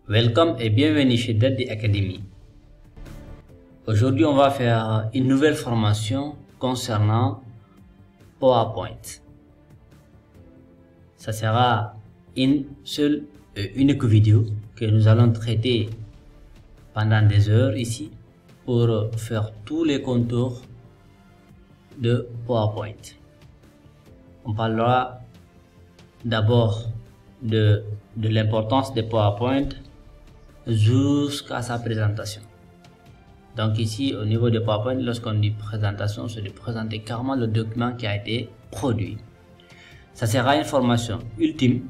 Welcome et bienvenue chez Daddy Academy. Aujourd'hui, on va faire une nouvelle formation concernant PowerPoint. Ça sera une seule et unique vidéo que nous allons traiter pendant des heures ici pour faire tous les contours de PowerPoint. On parlera d'abord de l'importance de PowerPoint jusqu'à sa présentation. Donc ici, au niveau de PowerPoint, lorsqu'on dit présentation, c'est de présenter carrément le document qui a été produit. Ça sera une formation ultime,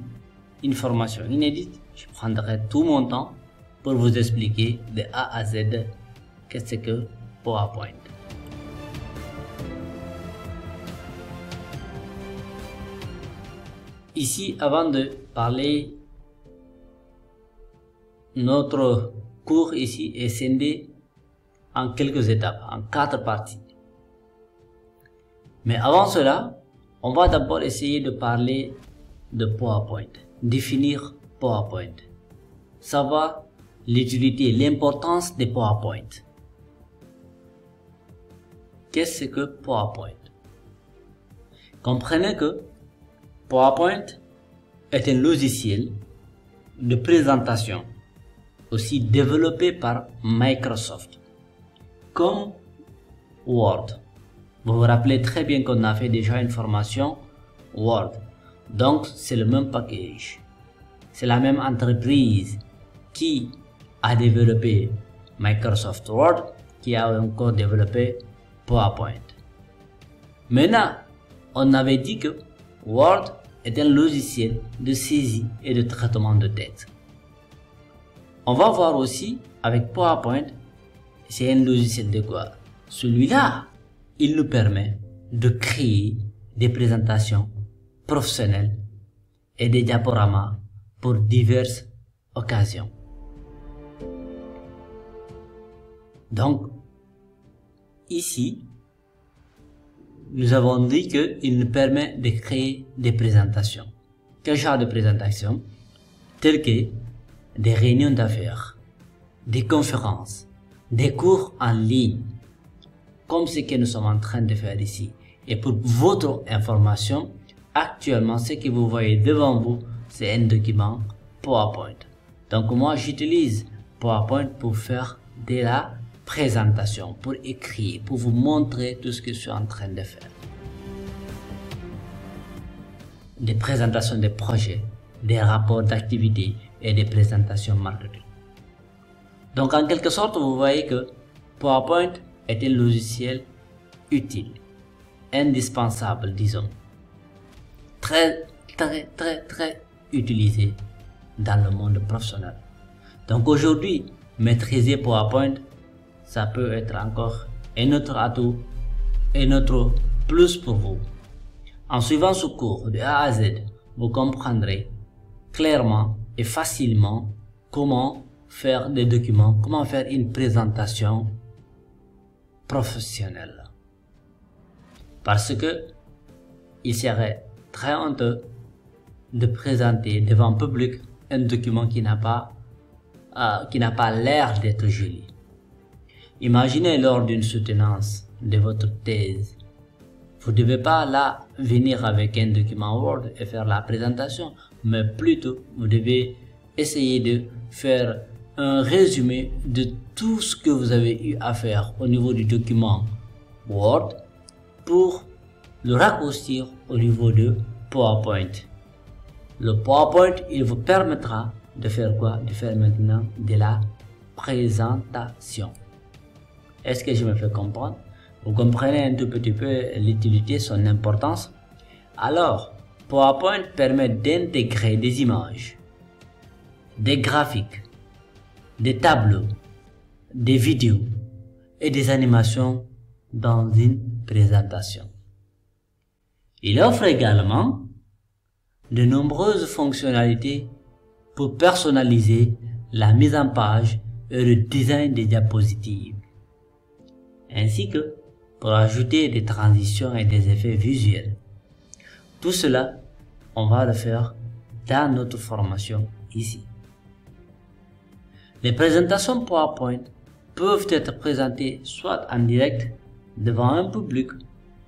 une formation inédite. Je prendrai tout mon temps pour vous expliquer de A à Z qu'est-ce que PowerPoint. Ici, avant de parler, notre cours ici est scindé en quelques étapes, en 4 parties. Mais avant cela, on va d'abord essayer de parler de PowerPoint, définir PowerPoint, savoir l'utilité, l'importance de PowerPoint. Qu'est-ce que PowerPoint? Comprenez que PowerPoint est un logiciel de présentation aussi développé par Microsoft comme Word. Vous vous rappelez très bien qu'on a fait déjà une formation Word. Donc c'est le même package. C'est la même entreprise qui a développé Microsoft Word qui a encore développé PowerPoint. Maintenant, on avait dit que Word est un logiciel de saisie et de traitement de texte. On va voir aussi avec PowerPoint, c'est un logiciel de quoi? Celui-là, il nous permet de créer des présentations professionnelles et des diaporamas pour diverses occasions. Donc, ici, nous avons dit qu'il nous permet de créer des présentations. Quel genre de présentation? Telles que des réunions d'affaires, des conférences, des cours en ligne, comme ce que nous sommes en train de faire ici. Et pour votre information, actuellement, ce que vous voyez devant vous, c'est un document PowerPoint. Donc moi, j'utilise PowerPoint pour faire de la présentation, pour écrire, pour vous montrer tout ce que je suis en train de faire. Des présentations de projets, des rapports d'activité et des présentations marketing. Donc en quelque sorte, vous voyez que PowerPoint est un logiciel utile, indispensable, disons, très utilisé dans le monde professionnel. Donc aujourd'hui, maîtriser PowerPoint, ça peut être encore un autre atout, un autre plus pour vous. En suivant ce cours de A à Z, vous comprendrez clairement et facilement comment faire des documents, comment faire une présentation professionnelle. Parce que il serait très honteux de présenter devant le public un document qui n'a pas l'air d'être joli. Imaginez lors d'une soutenance de votre thèse, vous ne devez pas là venir avec un document Word et faire la présentation, mais plutôt vous devez essayer de faire un résumé de tout ce que vous avez eu à faire au niveau du document Word pour le raccourcir au niveau de PowerPoint. Le PowerPoint, il vous permettra de faire quoi? De faire maintenant de la présentation. Est-ce que je me fais comprendre? Vous comprenez un tout petit peu l'utilité, son importance? Alors, PowerPoint permet d'intégrer des images, des graphiques, des tableaux, des vidéos et des animations dans une présentation. Il offre également de nombreuses fonctionnalités pour personnaliser la mise en page et le design des diapositives, ainsi que pour ajouter des transitions et des effets visuels. Tout cela, on va le faire dans notre formation ici. Les présentations PowerPoint peuvent être présentées soit en direct devant un public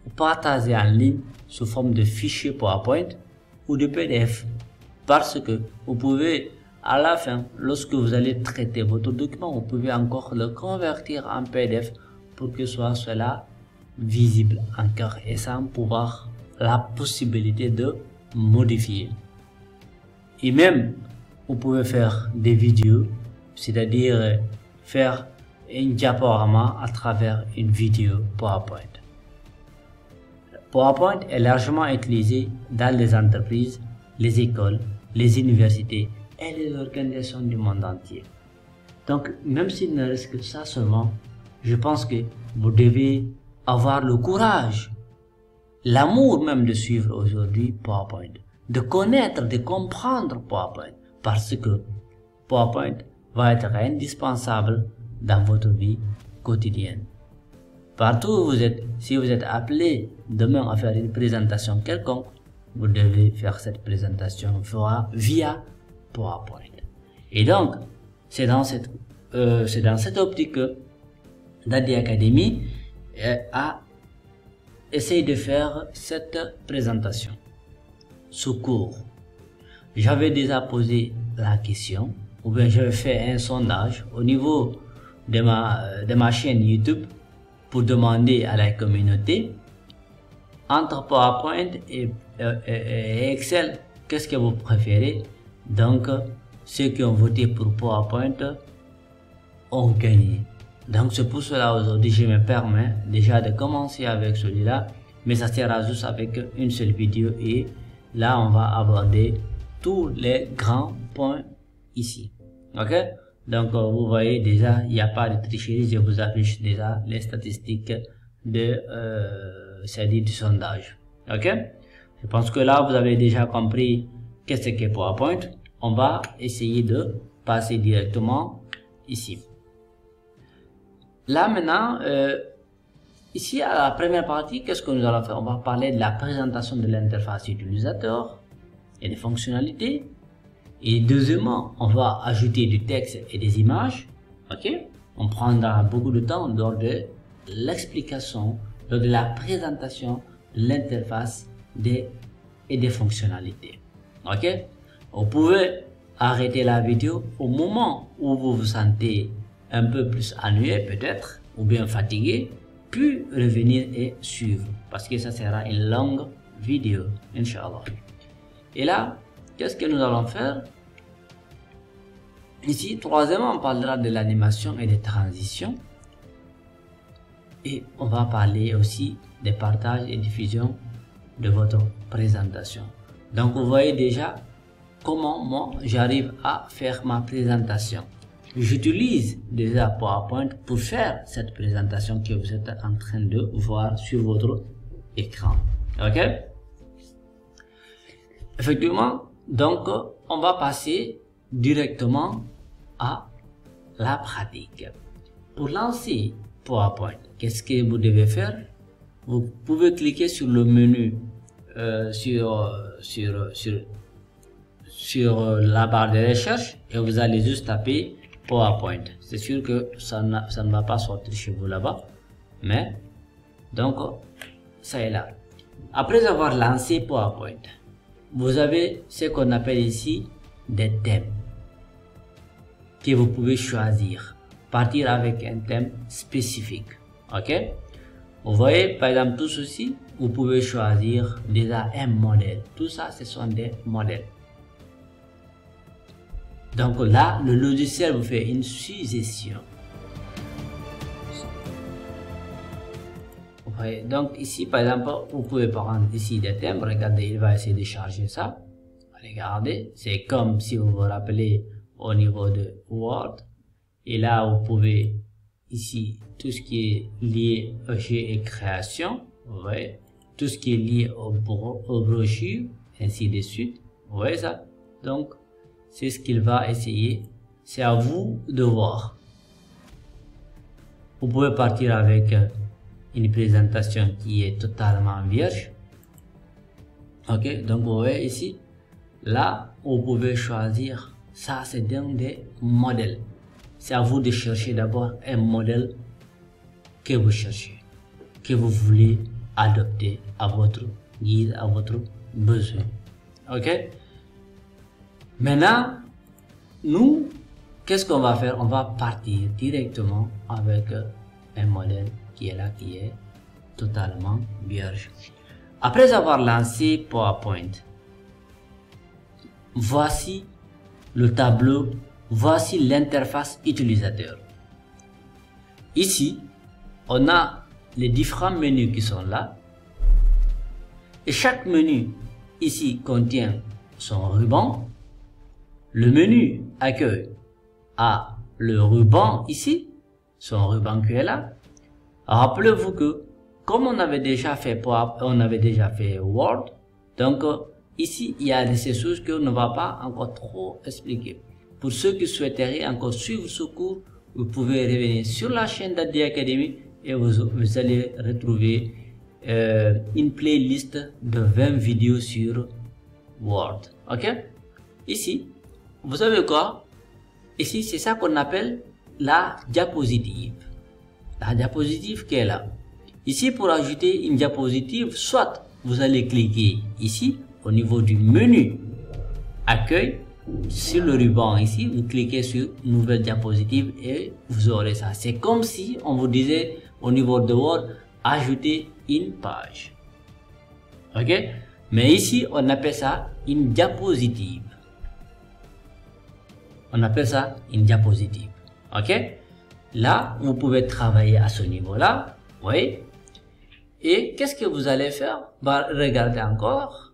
ou partagées en ligne sous forme de fichiers PowerPoint ou de PDF, parce que vous pouvez à la fin, lorsque vous allez traiter votre document, vous pouvez encore le convertir en PDF pour que cela visible encore et sans pouvoir la possibilité de modifier. Et même vous pouvez faire des vidéos, c'est-à-dire faire un diaporama à travers une vidéo PowerPoint. PowerPoint est largement utilisé dans les entreprises, les écoles, les universités et les organisations du monde entier. Donc, même s'il ne reste que ça seulement, je pense que vous devez avoir le courage, l'amour même de suivre aujourd'hui PowerPoint, de connaître, de comprendre PowerPoint, parce que PowerPoint va être indispensable dans votre vie quotidienne. Partout où vous êtes, si vous êtes appelé demain à faire une présentation quelconque, vous devez faire cette présentation via PowerPoint. Et donc, c'est dans cette optique que Dadi Academy a essayé de faire cette présentation sous cours. J'avais déjà posé la question, ou bien j'avais fait un sondage au niveau de ma chaîne YouTube pour demander à la communauté entre PowerPoint et Excel, qu'est-ce que vous préférez? Donc, ceux qui ont voté pour PowerPoint ont gagné. Donc, c'est pour cela aujourd'hui, je me permets déjà de commencer avec celui-là, mais ça sera juste avec une seule vidéo et là, on va aborder tous les grands points ici. Ok? Donc, vous voyez déjà, il n'y a pas de tricherie, je vous affiche déjà les statistiques c'est-à-dire du sondage. Ok? Je pense que là, vous avez déjà compris qu'est-ce qu'est PowerPoint. On va essayer de passer directement ici. Là maintenant, ici à la première partie, qu'est-ce que nous allons faire? On va parler de la présentation de l'interface utilisateur et des fonctionnalités. Et deuxièmement, on va ajouter du texte et des images. Ok? On prendra beaucoup de temps lors de l'explication, lors de la présentation de l'interface et des fonctionnalités. Ok? Vous pouvez arrêter la vidéo au moment où vous vous sentez un peu plus ennuyé peut-être, ou bien fatigué, puis revenir et suivre, parce que ça sera une longue vidéo, Inch'Allah. Et là, qu'est-ce que nous allons faire? Ici, troisièmement, on parlera de l'animation et des transitions. Et on va parler aussi des partages et diffusion de votre présentation. Donc, vous voyez déjà comment moi j'arrive à faire ma présentation. J'utilise déjà PowerPoint pour faire cette présentation que vous êtes en train de voir sur votre écran. Ok? Effectivement, donc on va passer directement à la pratique. Pour lancer PowerPoint, qu'est-ce que vous devez faire? Vous pouvez cliquer sur le menu sur la barre de recherche et vous allez juste taper PowerPoint. C'est sûr que ça ne va pas sortir chez vous là-bas, mais donc ça est là. Après avoir lancé PowerPoint, vous avez ce qu'on appelle ici des thèmes que vous pouvez choisir. Partir avec un thème spécifique. Ok? Vous voyez, par exemple, tout ceci, vous pouvez choisir déjà un modèle. Tout ça, ce sont des modèles. Donc là, le logiciel vous fait une suggestion. Vous voyez, donc ici, par exemple, vous pouvez prendre ici des thèmes. Regardez, il va essayer de charger ça. Regardez, c'est comme si vous vous rappelez au niveau de Word. Et là, vous pouvez ici, tout ce qui est lié au objet et création. Vous voyez, tout ce qui est lié aux brochures, ainsi de suite. Vous voyez ça? Donc, c'est ce qu'il va essayer. C'est à vous de voir. Vous pouvez partir avec une présentation qui est totalement vierge. Ok, donc vous voyez ici, là, vous pouvez choisir. Ça, c'est un des modèles. c'est à vous de chercher d'abord un modèle que vous cherchez, que vous voulez adopter à votre guise, à votre besoin. Ok? Maintenant, nous, qu'est-ce qu'on va faire? On va partir directement avec un modèle qui est là, qui est totalement vierge. Après avoir lancé PowerPoint, voici le tableau, voici l'interface utilisateur. Ici, on a les différents menus qui sont là. Et chaque menu ici contient son ruban. Le menu accueil a le ruban ici, son ruban qui est là. Rappelez-vous que comme on avait déjà fait Word, donc ici il y a ces choses qu'on ne va pas encore trop expliquer. Pour ceux qui souhaiteraient encore suivre ce cours, vous pouvez revenir sur la chaîne d'Adi Academy et vous allez retrouver une playlist de 20 vidéos sur Word. Ok? Ici, vous savez quoi? Ici, c'est ça qu'on appelle la diapositive. La diapositive qui est là. Ici, pour ajouter une diapositive, soit vous allez cliquer ici au niveau du menu accueil, sur le ruban ici, vous cliquez sur nouvelle diapositive et vous aurez ça. C'est comme si on vous disait au niveau de Word, ajouter une page. Ok? Mais ici, on appelle ça une diapositive. On appelle ça une diapositive. Ok? Là, vous pouvez travailler à ce niveau-là. Oui. Et qu'est-ce que vous allez faire? Bah, regardez encore.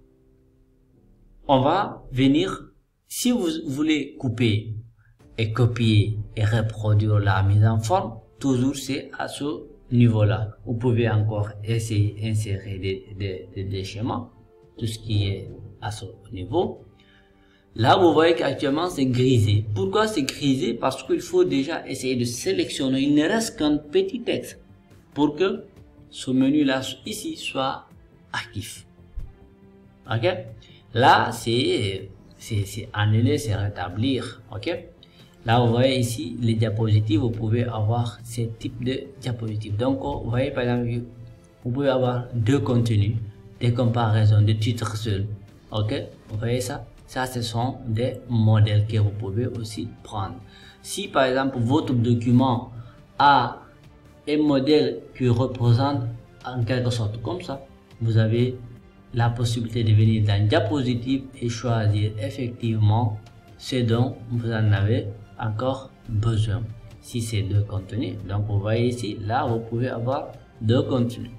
On va venir. Si vous voulez couper et copier et reproduire la mise en forme, toujours c'est à ce niveau-là. Vous pouvez encore essayer d'insérer des schémas, tout ce qui est à ce niveau. Là, vous voyez qu'actuellement c'est grisé. Pourquoi c'est grisé? Parce qu'il faut déjà essayer de sélectionner. Il ne reste qu'un petit texte pour que ce menu-là ici soit actif. Ok? Là, c'est annuler, c'est rétablir. Ok? Là, vous voyez ici les diapositives, vous pouvez avoir ce type de diapositives. Donc, vous voyez par exemple, vous pouvez avoir deux contenus, des comparaisons, des titres seuls. Ok? Vous voyez ça? Ça, ce sont des modèles que vous pouvez aussi prendre. Si par exemple, votre document a un modèle qui représente en quelque sorte comme ça, vous avez la possibilité de venir dans diapositive et choisir effectivement ce dont vous en avez encore besoin. Si c'est deux contenus, donc vous voyez ici, là vous pouvez avoir deux contenus.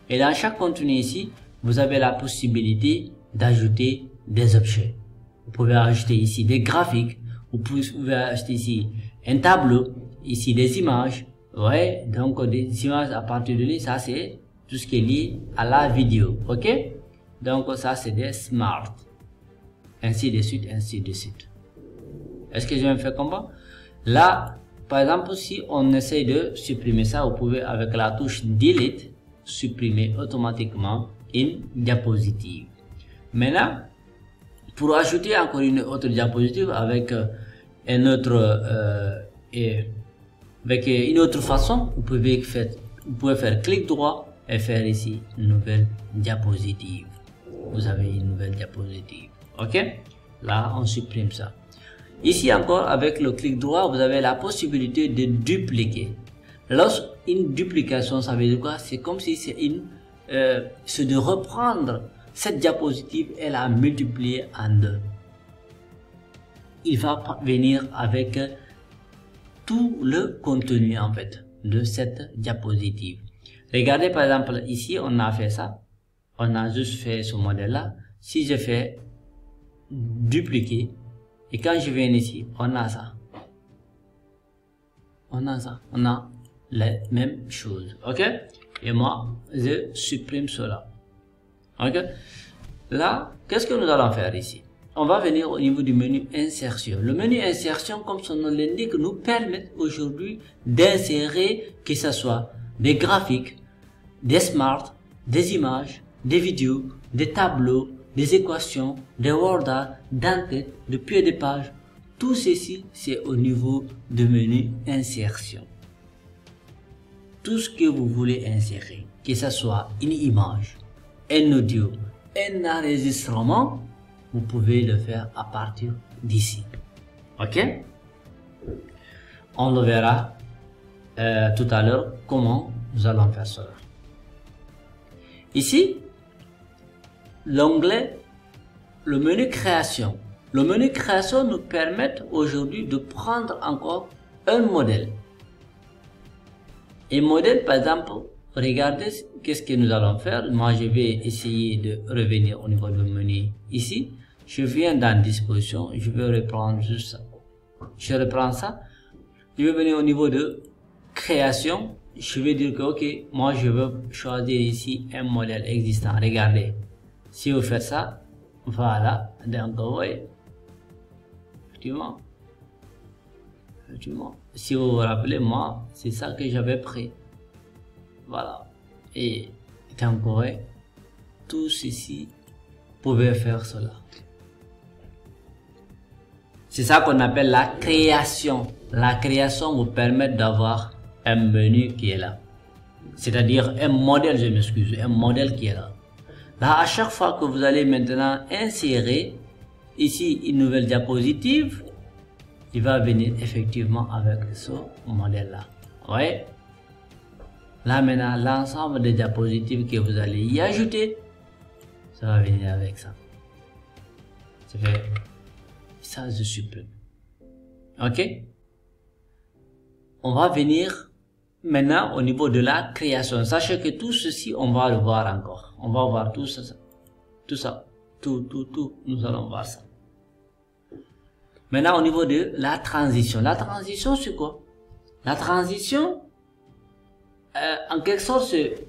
Et dans chaque contenu ici, vous avez la possibilité d'ajouter des objets. Vous pouvez ajouter ici des graphiques, vous pouvez ajouter ici un tableau, ici des images. Ouais, donc des images à partir de là, ça c'est tout ce qui est lié à la vidéo. Ok? Donc ça c'est des smart. Ainsi de suite, ainsi de suite. Est-ce que je me fais comprendre? Là, par exemple, si on essaye de supprimer ça, vous pouvez avec la touche Delete supprimer automatiquement une diapositive. Maintenant, pour ajouter encore une autre diapositive avec une autre façon, vous pouvez faire clic droit et faire ici une nouvelle diapositive. Vous avez une nouvelle diapositive. Ok? Là, on supprime ça. Ici encore, avec le clic droit, vous avez la possibilité de dupliquer. Lorsqu'une duplication, ça veut dire quoi? C'est comme si c'est de reprendre cette diapositive et la multiplier en deux. Il va venir avec tout le contenu en fait de cette diapositive. Regardez par exemple ici, on a fait ça. On a juste fait ce modèle-là. Si je fais dupliquer et quand je viens ici, on a ça. On a ça. On a la même chose. Ok? Et moi, je supprime cela. Ok? Là, qu'est-ce que nous allons faire ici? On va venir au niveau du menu insertion. Le menu insertion, comme son nom l'indique, nous permet aujourd'hui d'insérer que ce soit des graphiques, des smart, des images, des vidéos, des tableaux, des équations, des Word art, d'entête, de pied de page, Tout ceci, c'est au niveau du menu insertion. Tout ce que vous voulez insérer, que ce soit une image, un audio, un enregistrement, vous pouvez le faire à partir d'ici. Ok? On le verra tout à l'heure comment nous allons faire cela. Ici, l'onglet, le menu création. Le menu création nous permet aujourd'hui de prendre encore un modèle. Un modèle, par exemple, regardez qu'est-ce que nous allons faire. Moi, je vais essayer de revenir au niveau du menu ici. Je viens dans disposition, je vais reprendre juste ça. Je reprends ça. Je vais venir au niveau de création. Je vais dire que, ok, moi, je veux choisir ici un modèle existant. Regardez. Si vous faites ça, voilà. Donc, vous voyez. Effectivement, si vous vous rappelez, moi, c'est ça que j'avais pris. Voilà. Et donc, vous voyez, tout ceci pouvait faire cela. C'est ça qu'on appelle la création. La création vous permet d'avoir un menu qui est là. C'est-à-dire un modèle, je m'excuse, un modèle qui est là. Là, à chaque fois que vous allez maintenant insérer ici une nouvelle diapositive, il va venir effectivement avec ce modèle-là. Vous voyez? Là maintenant, l'ensemble des diapositives que vous allez y ajouter, ça va venir avec ça. Ça fait ça, je supprime. Ok? On va venir maintenant au niveau de la création. Sachez que tout ceci, on va le voir encore. On va voir tout ça. Tout, nous allons voir ça. Maintenant, au niveau de la transition. La transition, c'est quoi? La transition, en quelque sorte, c'est...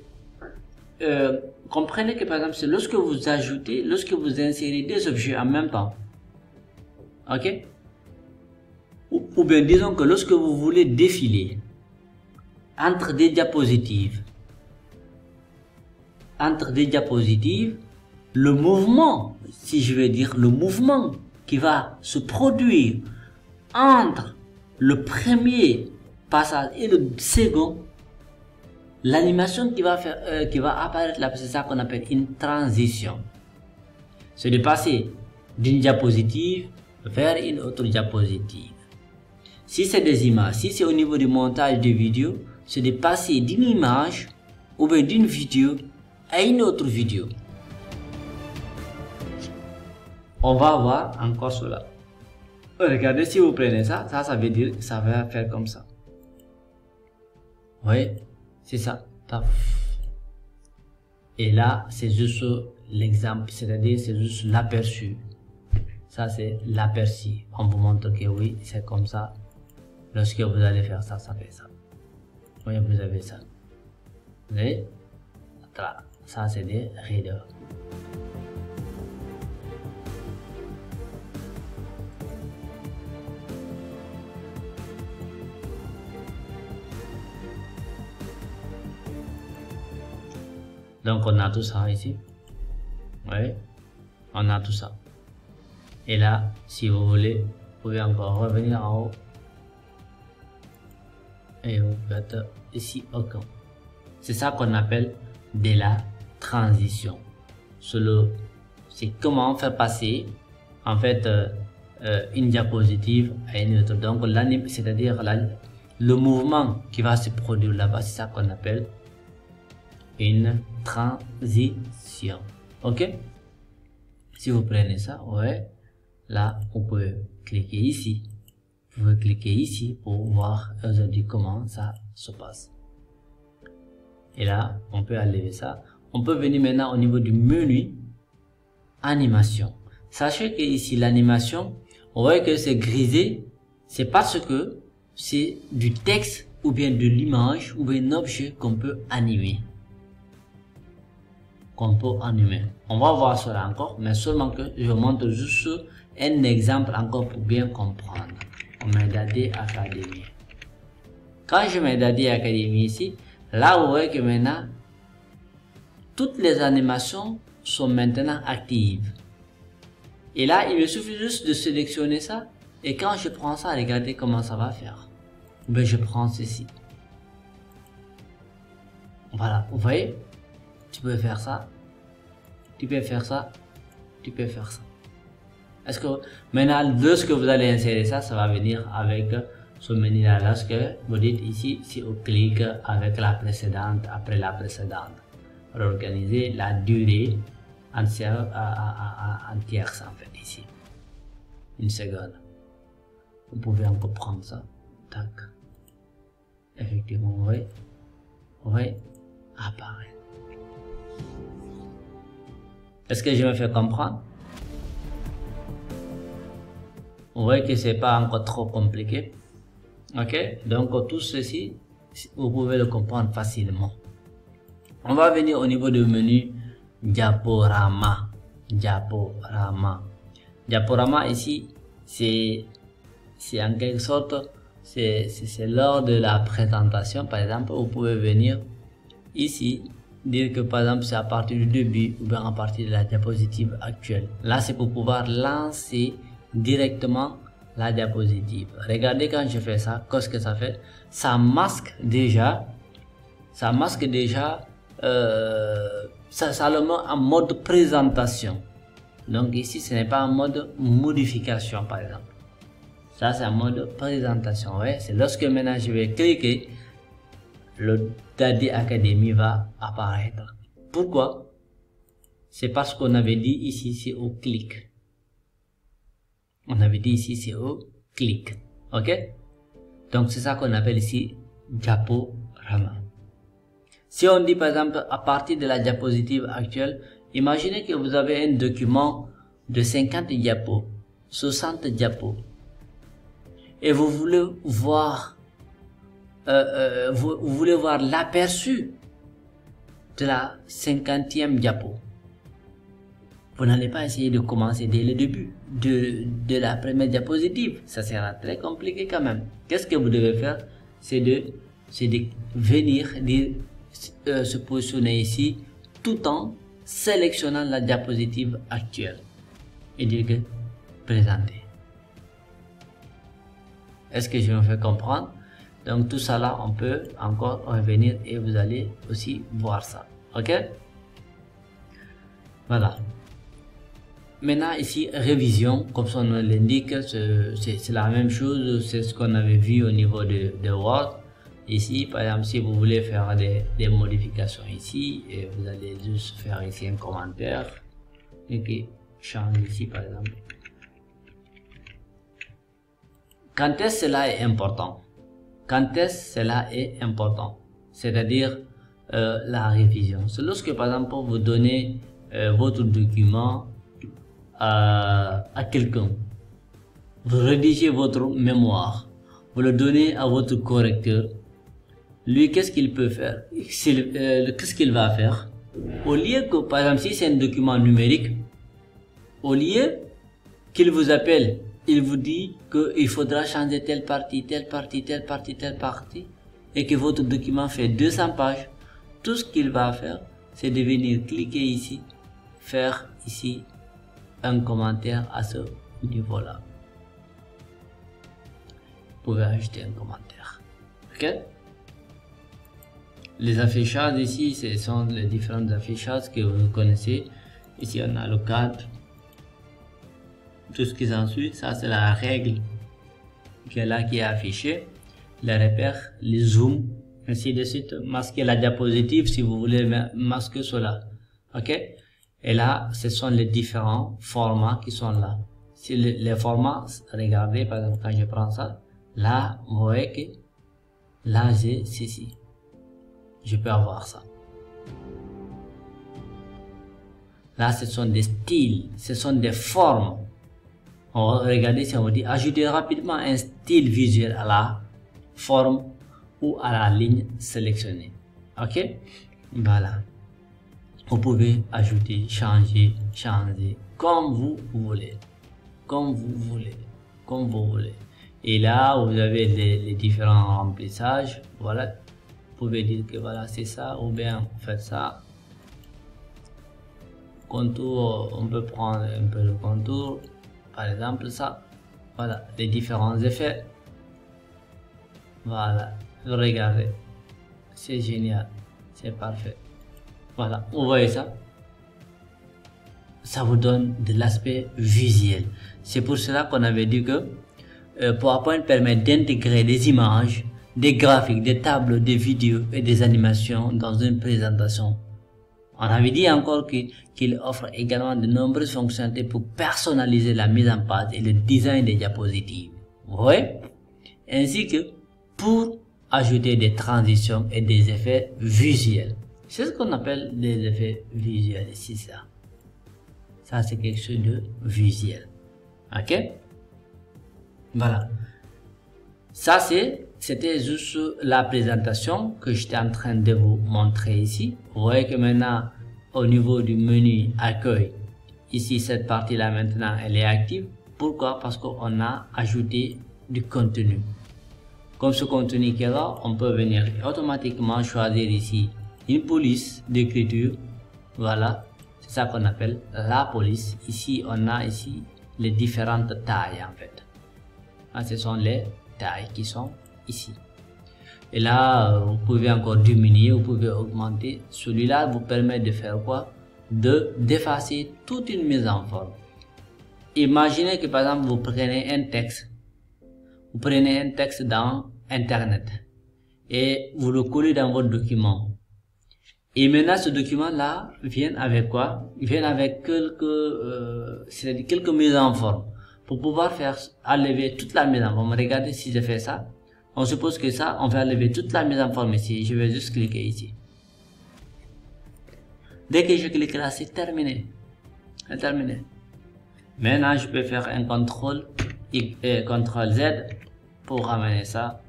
comprenez que par exemple, c'est lorsque vous ajoutez, lorsque vous insérez des objets en même temps. Ok? Ou bien disons que lorsque vous voulez défiler entre des diapositives, le mouvement, si je veux dire le mouvement qui va se produire entre le premier passage et le second, l'animation qui va apparaître là, c'est ça qu'on appelle une transition. C'est de passer d'une diapositive vers une autre diapositive. Si c'est des images, si c'est au niveau du montage de vidéo, c'est de passer d'une image ou bien d'une vidéo à une autre vidéo. On va voir encore cela. Regardez, si vous prenez ça, ça veut dire que ça va faire comme ça. Oui, c'est ça. Et là, c'est juste l'exemple, c'est-à-dire c'est juste l'aperçu. Ça, c'est l'aperçu. On vous montre que oui, c'est comme ça. Lorsque vous allez faire ça, ça fait ça. Oui, vous avez ça. Vous voyez? Ça, c'est des readers. Donc, on a tout ça ici. Oui, on a tout ça. Et là, si vous voulez, vous pouvez encore revenir en haut. Et vous faites ici OK. C'est ça qu'on appelle de la transition. C'est comment faire passer en fait une diapositive à une autre. Donc c'est-à-dire le mouvement qui va se produire là-bas, c'est ça qu'on appelle une transition. Ok? Si vous prenez ça, ouais, là vous pouvez cliquer ici. Vous pouvez cliquer ici pour voir aujourd'hui comment ça se passe. Et là, on peut enlever ça. On peut venir maintenant au niveau du menu animation. Sachez que ici l'animation, on voit que c'est grisé. C'est parce que c'est du texte ou bien de l'image ou bien un objet qu'on peut animer. On va voir cela encore, mais seulement que je montre juste un exemple encore pour bien comprendre. Medadé Academy. Quand je mets Medadé Academy ici, là vous voyez que maintenant toutes les animations sont maintenant actives. Et là, il me suffit juste de sélectionner ça Et quand je prends ça, regardez comment ça va faire. Ben, je prends ceci. Voilà, vous voyez, tu peux faire ça, tu peux faire ça, tu peux faire ça. Est-ce que maintenant, lorsque vous allez insérer ça, ça va venir avec ce menu là. Lorsque vous dites ici, si on clique avec la précédente, après la précédente, pour organiser la durée entière en fait ici. Une seconde. Vous pouvez encore prendre ça. Tac. Effectivement, vous voyez, apparaît. Est-ce que je me fais comprendre? Vous voyez que c'est pas encore trop compliqué. Ok, donc tout ceci, vous pouvez le comprendre facilement. On va venir au niveau du menu diaporama. Diaporama ici, c'est en quelque sorte, c'est lors de la présentation. Par exemple, vous pouvez venir ici, dire que par exemple c'est à partir du début ou bien à partir de la diapositive actuelle. Là, c'est pour pouvoir lancer directement la diapositive. Regardez quand je fais ça, qu'est-ce que ça fait? Ça masque déjà, ça le met en mode présentation. Donc ici, ce n'est pas en mode modification par exemple. Ça, c'est en mode présentation. Ouais, c'est lorsque maintenant je vais cliquer, le Dadi Academy va apparaître. Pourquoi? C'est parce qu'on avait dit ici, c'est au clic. On avait dit ici, c'est au clic. Ok? Donc, c'est ça qu'on appelle ici diaporama. Si on dit par exemple, à partir de la diapositive actuelle, imaginez que vous avez un document de 50 diapos, 60 diapos, et vous voulez voir l'aperçu de la 50e diapo. Vous n'allez pas essayer de commencer dès le début de la première diapositive. Ça sera très compliqué quand même. Qu'est-ce que vous devez faire? C'est de venir se positionner ici tout en sélectionnant la diapositive actuelle et dire que présenter. Est-ce que je me fais comprendre? Donc tout ça là, on peut encore revenir et vous allez aussi voir ça. Ok? Voilà. Maintenant ici, révision, comme son nom l'indique, c'est la même chose, c'est ce qu'on avait vu au niveau de Word. Ici, par exemple, si vous voulez faire des modifications ici, et vous allez juste faire ici un commentaire, et qui change ici par exemple. Quand est-ce que cela est important? Quand est-ce que cela est important? C'est-à-dire la révision. C'est lorsque par exemple vous donnez votre document à quelqu'un, vous rédigez votre mémoire, vous le donnez à votre correcteur. Lui, qu'est-ce qu'il peut faire? Qu'est-ce qu'il va faire? Au lieu que, par exemple, si c'est un document numérique, au lieu qu'il vous appelle, il vous dit qu'il faudra changer telle partie, telle partie, telle partie, telle partie, et que votre document fait 200 pages, tout ce qu'il va faire, c'est de venir cliquer ici, faire ici un commentaire à ce niveau-là. Vous pouvez ajouter un commentaire. Ok? Les affichages ici, ce sont les différents affichages que vous connaissez. Ici, on a le cadre. Tout ce qui s'ensuit, ça c'est la règle qui est là, qui est affichée. Les repères, les zooms, ainsi de suite. Masquer la diapositive si vous voulez masquer cela. Ok? Et là, ce sont les différents formats qui sont là. Si les formats, regardez, par exemple, quand je prends ça, là, vous voyez que là, j'ai ceci. Je peux avoir ça. Là, ce sont des styles, ce sont des formes. Regardez si on vous dit ajouter rapidement un style visuel à la forme ou à la ligne sélectionnée. Ok? Voilà. Vous pouvez ajouter, changer comme vous voulez. Comme vous voulez. Comme vous voulez. Et là, vous avez les différents remplissages. Voilà. Vous pouvez dire que voilà, c'est ça, ou bien faites ça. Contour, on peut prendre un peu le contour. Par exemple, ça. Voilà, les différents effets. Voilà, regardez. C'est génial. C'est parfait. Voilà, vous voyez ça? Ça vous donne de l'aspect visuel. C'est pour cela qu'on avait dit que PowerPoint permet d'intégrer des images, des graphiques, des tableaux, des vidéos et des animations dans une présentation. On avait dit encore qu'il offre également de nombreuses fonctionnalités pour personnaliser la mise en page et le design des diapositives. Vous voyez? Ainsi que pour ajouter des transitions et des effets visuels. C'est ce qu'on appelle des effets visuels ici, ça. Ça, c'est quelque chose de visuel. Ok? Voilà. Ça, c'était juste la présentation que j'étais en train de vous montrer ici. Vous voyez que maintenant, au niveau du menu accueil, ici, cette partie-là, maintenant, elle est active. Pourquoi? Parce qu'on a ajouté du contenu. Comme ce contenu qui est là, on peut venir automatiquement choisir ici une police d'écriture. Voilà. C'est ça qu'on appelle la police. Ici, on a ici les différentes tailles en fait. Ah, ce sont les tailles qui sont ici. Et là, vous pouvez encore diminuer, vous pouvez augmenter. Celui-là vous permet de faire quoi? D'effacer toute une mise en forme. Imaginez que par exemple, vous prenez un texte. Vous prenez un texte dans Internet et vous le collez dans votre document. Et maintenant, ce document-là vient avec quoi? Il vient avec quelques mises en forme. Pour pouvoir faire enlever toute la mise en forme. Regardez si je fais ça. On suppose que ça, on va enlever toute la mise en forme ici. Je vais juste cliquer ici. Dès que je clique là, c'est terminé. C'est terminé. Maintenant, je peux faire un CTRL Z pour ramener ça.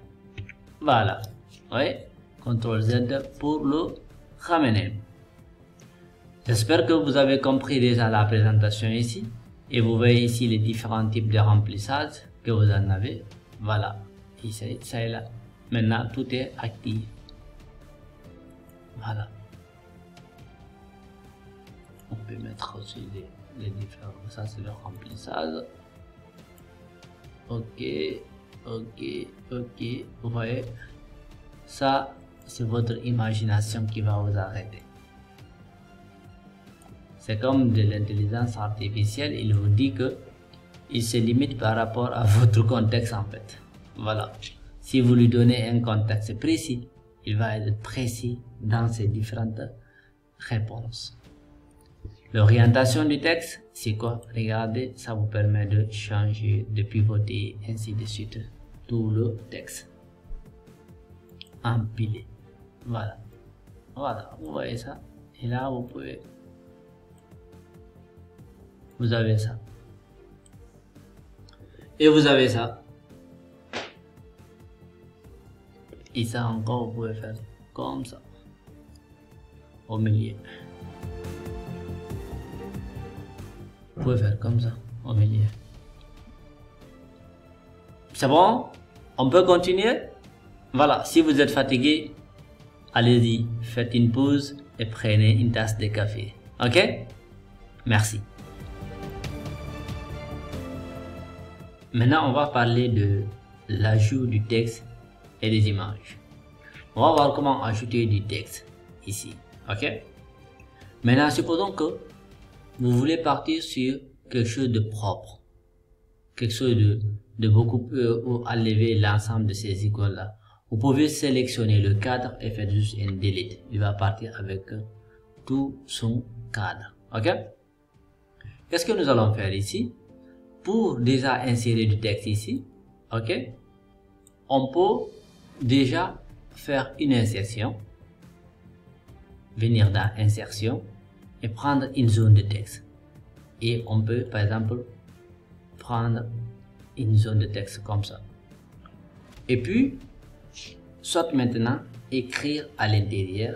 Voilà. Oui. CTRL Z pour le ramener. J'espère que vous avez compris déjà la présentation ici. Et vous voyez ici les différents types de remplissage que vous en avez. Voilà. Ici, ça est là. Maintenant, tout est actif. Voilà. On peut mettre aussi les différents. Ça, c'est le remplissage. Ok. Vous voyez. Ça, c'est votre imagination qui va vous arrêter. C'est comme de l'intelligence artificielle, il vous dit que il se limite par rapport à votre contexte en fait. Voilà. Si vous lui donnez un contexte précis, il va être précis dans ses différentes réponses. L'orientation du texte, c'est quoi? Regardez, ça vous permet de changer, de pivoter, ainsi de suite, tout le texte. Empiler. Voilà. Voilà, vous voyez ça. Et là, vous pouvez... Vous avez ça. Et vous avez ça. Et ça encore, vous pouvez faire comme ça. Au milieu. Vous pouvez faire comme ça, au milieu. C'est bon? On peut continuer? Voilà, si vous êtes fatigué, allez-y, faites une pause et prenez une tasse de café. Ok? Merci. Maintenant, on va parler de l'ajout du texte et des images. On va voir comment ajouter du texte ici. Ok? Maintenant, supposons que vous voulez partir sur quelque chose de propre. Quelque chose de beaucoup plus, ou enlever l'ensemble de ces icônes-là. Vous pouvez sélectionner le cadre et faire juste un delete. Il va partir avec tout son cadre. Ok? Qu'est-ce que nous allons faire ici? Pour déjà insérer du texte ici, ok? On peut déjà faire une insertion. Venir dans insertion et prendre une zone de texte. Et on peut par exemple prendre une zone de texte comme ça. Et puis, soit maintenant écrire à l'intérieur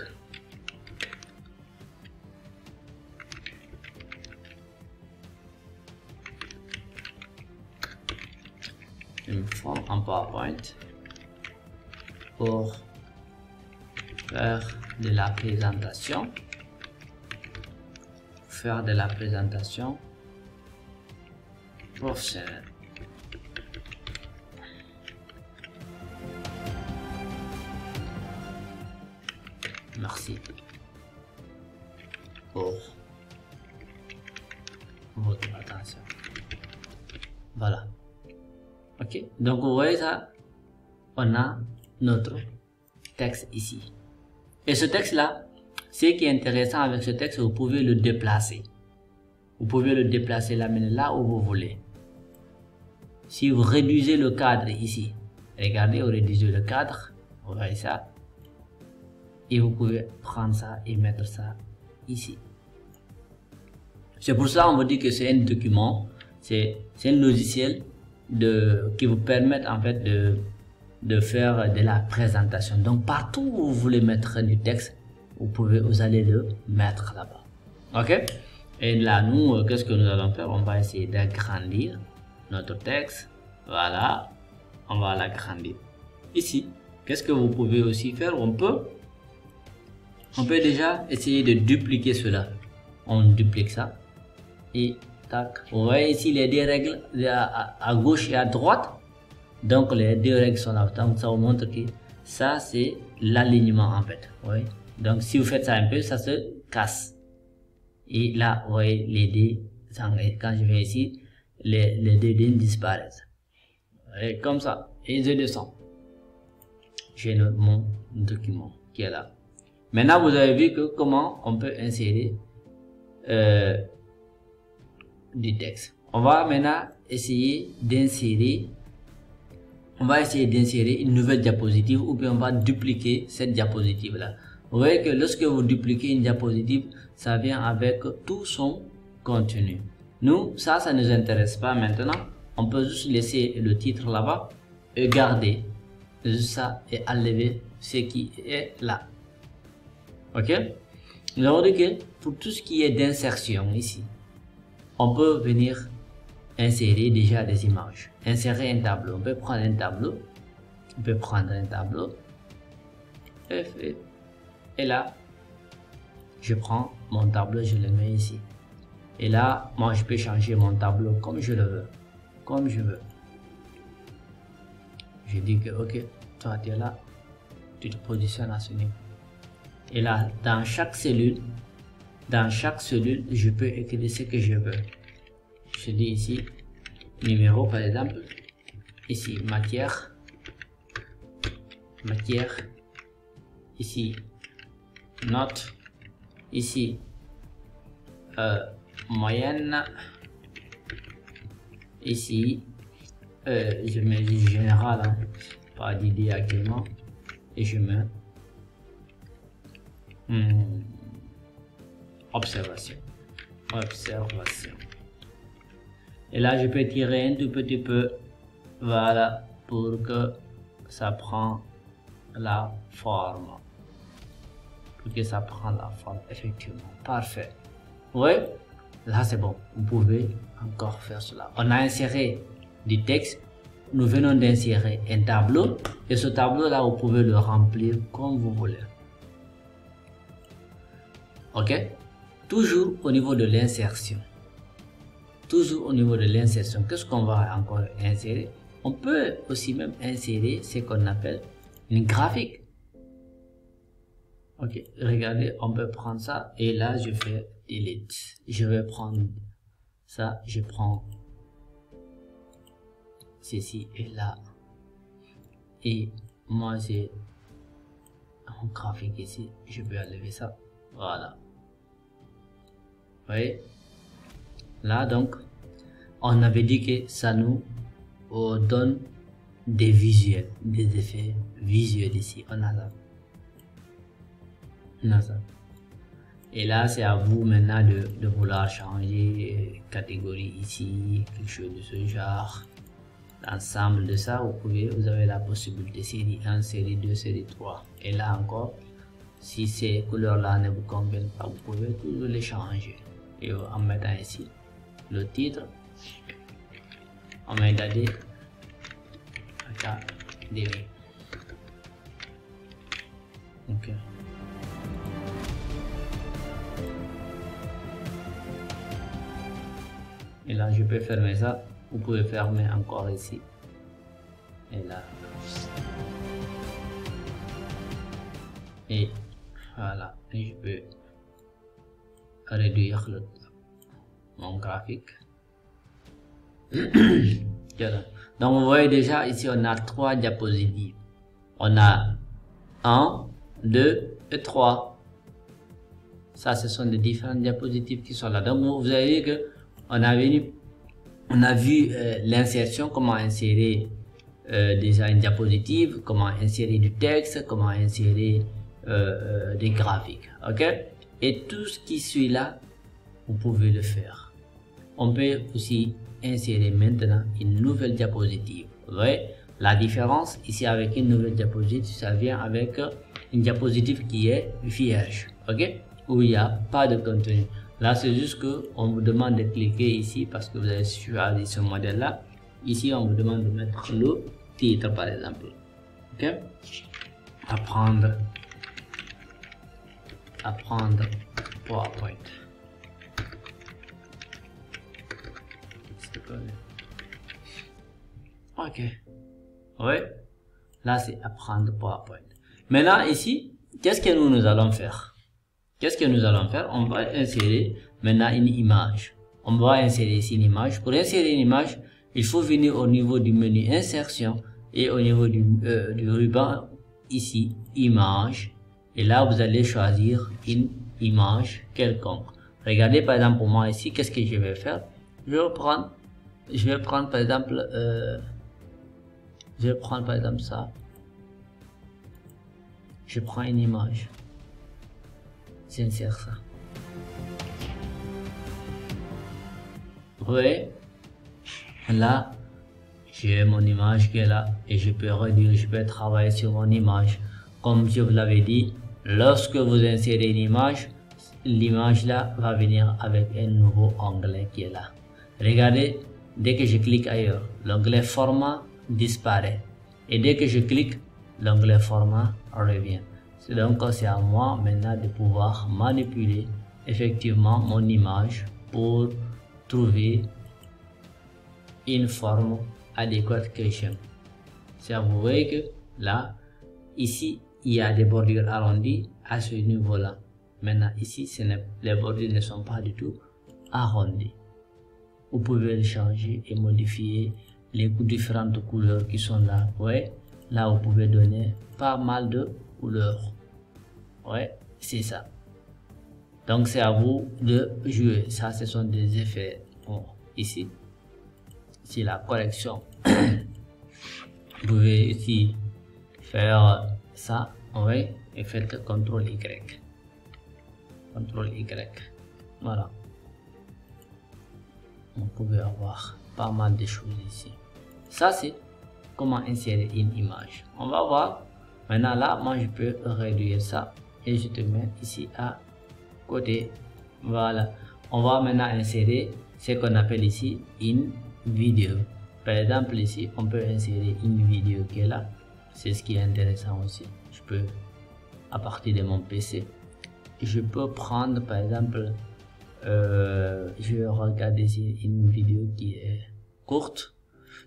une forme en PowerPoint pour faire de la présentation. Faire de la présentation professionnelle. Merci pour votre attention. Voilà. Ok, donc vous voyez ça, on a notre texte ici. Et ce texte là, ce qui est intéressant avec ce texte, vous pouvez le déplacer. Vous pouvez le déplacer, l'amener là où vous voulez. Si vous réduisez le cadre ici, regardez, vous réduisez le cadre, vous voyez ça, et vous pouvez prendre ça et mettre ça ici. C'est pour ça qu'on vous dit que c'est un document, c'est un logiciel qui vous permet en fait de faire de la présentation. Donc partout où vous voulez mettre du texte, vous allez le mettre là-bas. Ok? Et là, nous, qu'est-ce que nous allons faire? On va essayer d'agrandir notre texte. Voilà, on va l'agrandir. Ici, qu'est-ce que vous pouvez aussi faire? On peut déjà essayer de dupliquer cela. On duplique ça. Et tac. Vous voyez ici les deux règles à gauche et à droite. Donc les deux règles sont là. Donc ça vous montre que ça c'est l'alignement en fait. Oui. Donc si vous faites ça un peu, ça se casse. Et là, vous voyez les dés, quand je vais ici, les deux dés disparaissent. Et comme ça. Et je descends. J'ai mon document qui est là. Maintenant, vous avez vu que comment on peut insérer du texte. On va maintenant essayer d'insérer une nouvelle diapositive ou bien on va dupliquer cette diapositive là. Vous voyez que lorsque vous dupliquez une diapositive, ça vient avec tout son contenu. Nous, ça ne nous intéresse pas maintenant. On peut juste laisser le titre là-bas et garder juste ça et enlever ce qui est là. Ok? Nous avons dit que pour tout ce qui est d'insertion ici, on peut venir insérer déjà des images. Insérer un tableau. On peut prendre un tableau. Et là, je prends mon tableau, je le mets ici. Et là, moi, je peux changer mon tableau comme je le veux. Comme je veux. Je dis que, ok, toi, tu es là. Tu te positionnes à ce niveau. Et là, dans chaque cellule, je peux écrire ce que je veux. Je dis ici, numéro par exemple. Ici, matière. Ici, note. Ici, moyenne. Ici, je mets du général, hein, pas d'idée actuellement. Et je mets observation. Et là, je peux tirer un tout petit peu, voilà, pour que ça prenne la forme. Effectivement. Parfait. Oui, là c'est bon. Vous pouvez encore faire cela. On a inséré du texte. Nous venons d'insérer un tableau. Et ce tableau-là, vous pouvez le remplir comme vous voulez. Ok? Toujours au niveau de l'insertion. Qu'est-ce qu'on va encore insérer? On peut aussi même insérer ce qu'on appelle une graphique. Ok, regardez, on peut prendre ça et là je fais delete. Je vais prendre ça, je prends ceci et là. Et moi j'ai un graphique ici, je peux enlever ça. Voilà. Vous voyez? Là donc, on avait dit que ça nous donne des visuels, des effets visuels ici. On a ça. Et là, c'est à vous maintenant de vouloir changer catégorie ici, quelque chose de ce genre. L'ensemble de ça, vous avez la possibilité série 1, série 2, série 3. Et là encore, si ces couleurs-là ne vous conviennent pas, vous pouvez toujours les changer. Et en mettant ici le titre, on met Académie. Ok. Et là, je peux fermer ça. Vous pouvez fermer encore ici. Et là. Et Voilà, et je peux réduire mon graphique. Voilà. Donc vous voyez déjà ici on a 3 diapositives. On a 1, 2 et 3. Ça, ce sont des différentes diapositives qui sont là. Donc vous avez vu que on a vu l'insertion, comment insérer déjà une diapositive, comment insérer du texte, comment insérer des graphiques. Ok, et tout ce qui suit là, vous pouvez le faire. On peut aussi insérer maintenant une nouvelle diapositive. Vous voyez la différence ici avec une nouvelle diapositive, ça vient avec une diapositive qui est vierge, ok, où il n'y a pas de contenu. Là c'est juste que on vous demande de cliquer ici parce que vous avez choisi ce modèle là. Ici on vous demande de mettre le titre par exemple. Ok, apprendre PowerPoint. Ok, oui, là c'est apprendre PowerPoint. Maintenant ici, qu'est-ce que nous allons faire? On va insérer maintenant une image. On va insérer ici une image. Pour insérer une image, il faut venir au niveau du menu insertion et au niveau du ruban ici image, et là vous allez choisir une image quelconque. Regardez par exemple pour moi ici, qu'est-ce que je vais faire? Je vais prendre par exemple ça. Je prends une image, j'insère ça. Vous voyez, là j'ai mon image qui est là et je peux réduire, je peux travailler sur mon image. Comme je vous l'avais dit, lorsque vous insérez une image, l'image là va venir avec un nouveau onglet qui est là. Regardez, dès que je clique ailleurs, l'onglet format disparaît, et dès que je clique, l'onglet format revient. Donc c'est à moi maintenant de pouvoir manipuler effectivement mon image pour trouver une forme adéquate que j'aime. Vous voyez que là, ici, il y a des bordures arrondies à ce niveau-là. Maintenant, ici, les bordures ne sont pas du tout arrondies. Vous pouvez le changer et modifier les différentes couleurs qui sont là. Ouais, là, vous pouvez donner pas mal de couleurs. Ouais, c'est ça. Donc, c'est à vous de jouer. Ça, ce sont des effets. Bon, ici, c'est la correction. Vous pouvez ici faire ça, oui, et faites CTRL Y. CTRL Y. Voilà. Vous pouvez avoir pas mal de choses ici. Ça, c'est comment insérer une image. On va voir. Maintenant, là, moi, je peux réduire ça et je te mets ici à côté. Voilà. On va maintenant insérer ce qu'on appelle ici une vidéo. Par exemple, ici, on peut insérer une vidéo qui est là. C'est ce qui est intéressant aussi. Je peux, à partir de mon PC, je peux prendre par exemple, je vais regarder ici une vidéo qui est courte.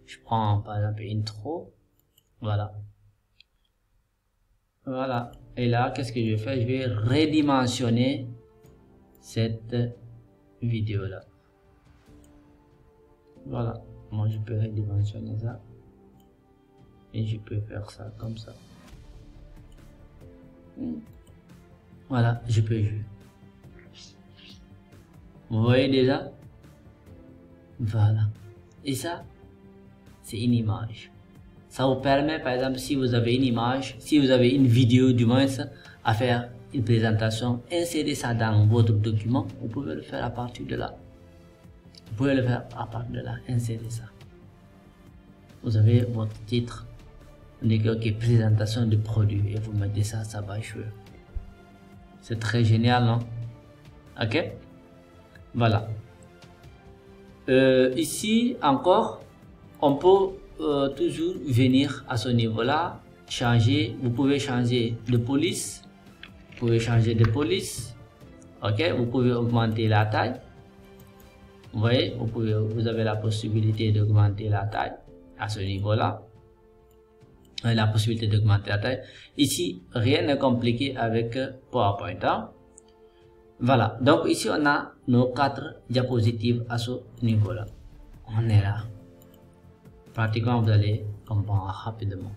Je prends par exemple intro. Voilà. Voilà. Et là, qu'est-ce que je vais faire? Je vais redimensionner cette vidéo là. Voilà. Moi, je peux redimensionner ça. Et je peux faire ça comme ça. Voilà, je peux jouer. Vous voyez déjà? Voilà. Et ça, c'est une image. Ça vous permet, par exemple, si vous avez une image, si vous avez une vidéo du moins, à faire une présentation, insérer ça dans votre document, vous pouvez le faire à partir de là. Vous pouvez le faire à partir de là, insérer ça. Vous avez votre titre, vous dites ok, présentation de produit, et vous mettez ça, ça va jouer. C'est très génial, non? Ok? Voilà. Ici encore, on peut toujours venir à ce niveau-là, changer. Vous pouvez changer de police. Vous pouvez changer de police. Ok? Vous pouvez augmenter la taille. Vous voyez, vous avez la possibilité d'augmenter la taille à ce niveau-là. la possibilité d'augmenter la taille. Ici, rien n'est compliqué avec PowerPoint. Hein? Voilà, donc ici on a nos 4 diapositives à ce niveau-là. On est là. Pratiquement, vous allez comprendre rapidement.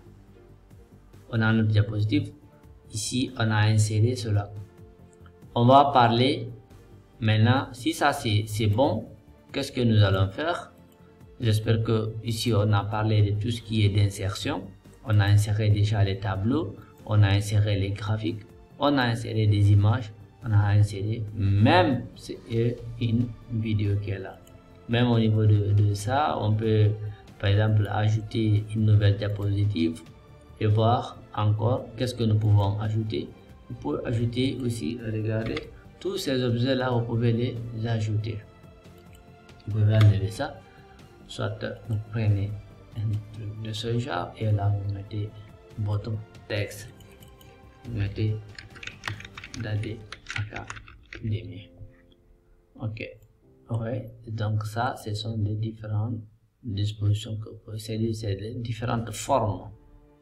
On a notre diapositive. Ici, on a inséré cela. On va parler maintenant. Si ça c'est bon, qu'est-ce que nous allons faire? J'espère que ici on a parlé de tout ce qui est d'insertion. On a inséré déjà les tableaux, on a inséré les graphiques, on a inséré des images, on a inséré même une vidéo qui est là. Même au niveau de ça, on peut par exemple ajouter une nouvelle diapositive et voir encore qu'est-ce que nous pouvons ajouter. Vous pouvez ajouter aussi, regardez, tous ces objets là, vous pouvez les ajouter. Vous pouvez enlever ça, soit vous prenez un truc de ce genre et là vous mettez votre texte, vous mettez Dade Académie. Ok, ouais, donc ça ce sont des différentes dispositions que vous pouvez, c'est des différentes formes,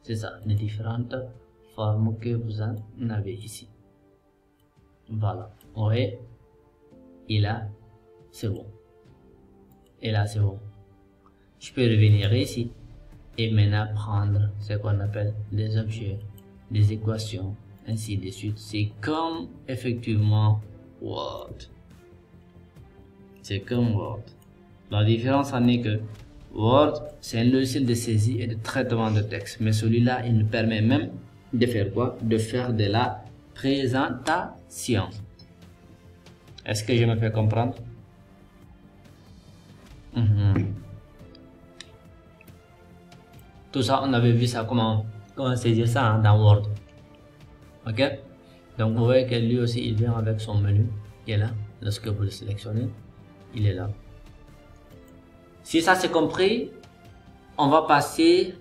c'est ça, les différentes formes que vous en avez ici. Voilà, ouais, et là c'est bon, et là c'est bon. Je peux revenir ici et maintenant prendre ce qu'on appelle des objets, des équations, ainsi de suite. C'est comme effectivement Word. C'est comme Word. La différence en est que Word, c'est un logiciel de saisie et de traitement de texte. Mais celui-là, il nous permet même de faire quoi? De faire de la présentation. Est-ce que je me fais comprendre? Tout ça, on avait vu ça, comment saisir ça hein, dans Word. Ok? Donc, vous voyez que lui aussi, il vient avec son menu qui est là. Lorsque vous le sélectionnez, il est là. Si ça c'est compris, on va passer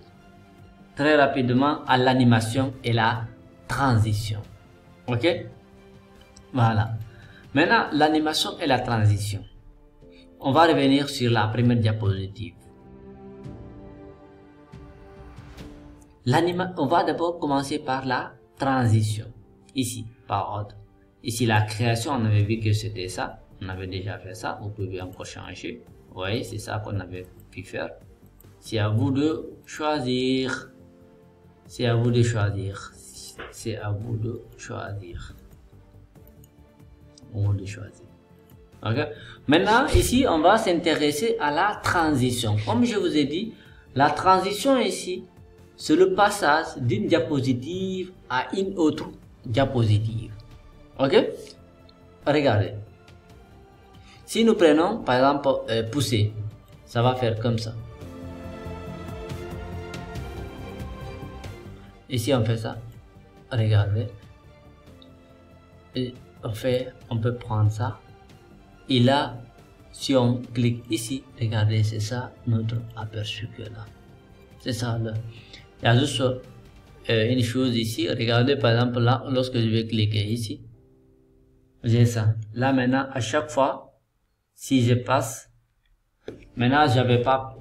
très rapidement à l'animation et la transition. Ok? Voilà. Maintenant, l'animation et la transition. On va revenir sur la première diapositive. On va d'abord commencer par la transition. Ici, par ordre. Ici, la création, on avait vu que c'était ça. On avait déjà fait ça. Vous pouvez encore changer. Vous voyez, c'est ça qu'on avait pu faire. C'est à vous de choisir. C'est à vous de choisir. C'est à vous de choisir. Vous de choisir. Ok. Maintenant, ici, on va s'intéresser à la transition. Comme je vous ai dit, la transition ici, c'est le passage d'une diapositive à une autre diapositive. Ok? Regardez. Si nous prenons, par exemple, pousser, ça va faire comme ça. Ici, on fait ça. Regardez. Et on peut prendre ça. Et là, si on clique ici, regardez, c'est ça notre aperçu que là. C'est ça là. Il y a juste une chose ici. Regardez par exemple là, lorsque je vais cliquer ici, j'ai ça. Là maintenant, à chaque fois, si je passe, maintenant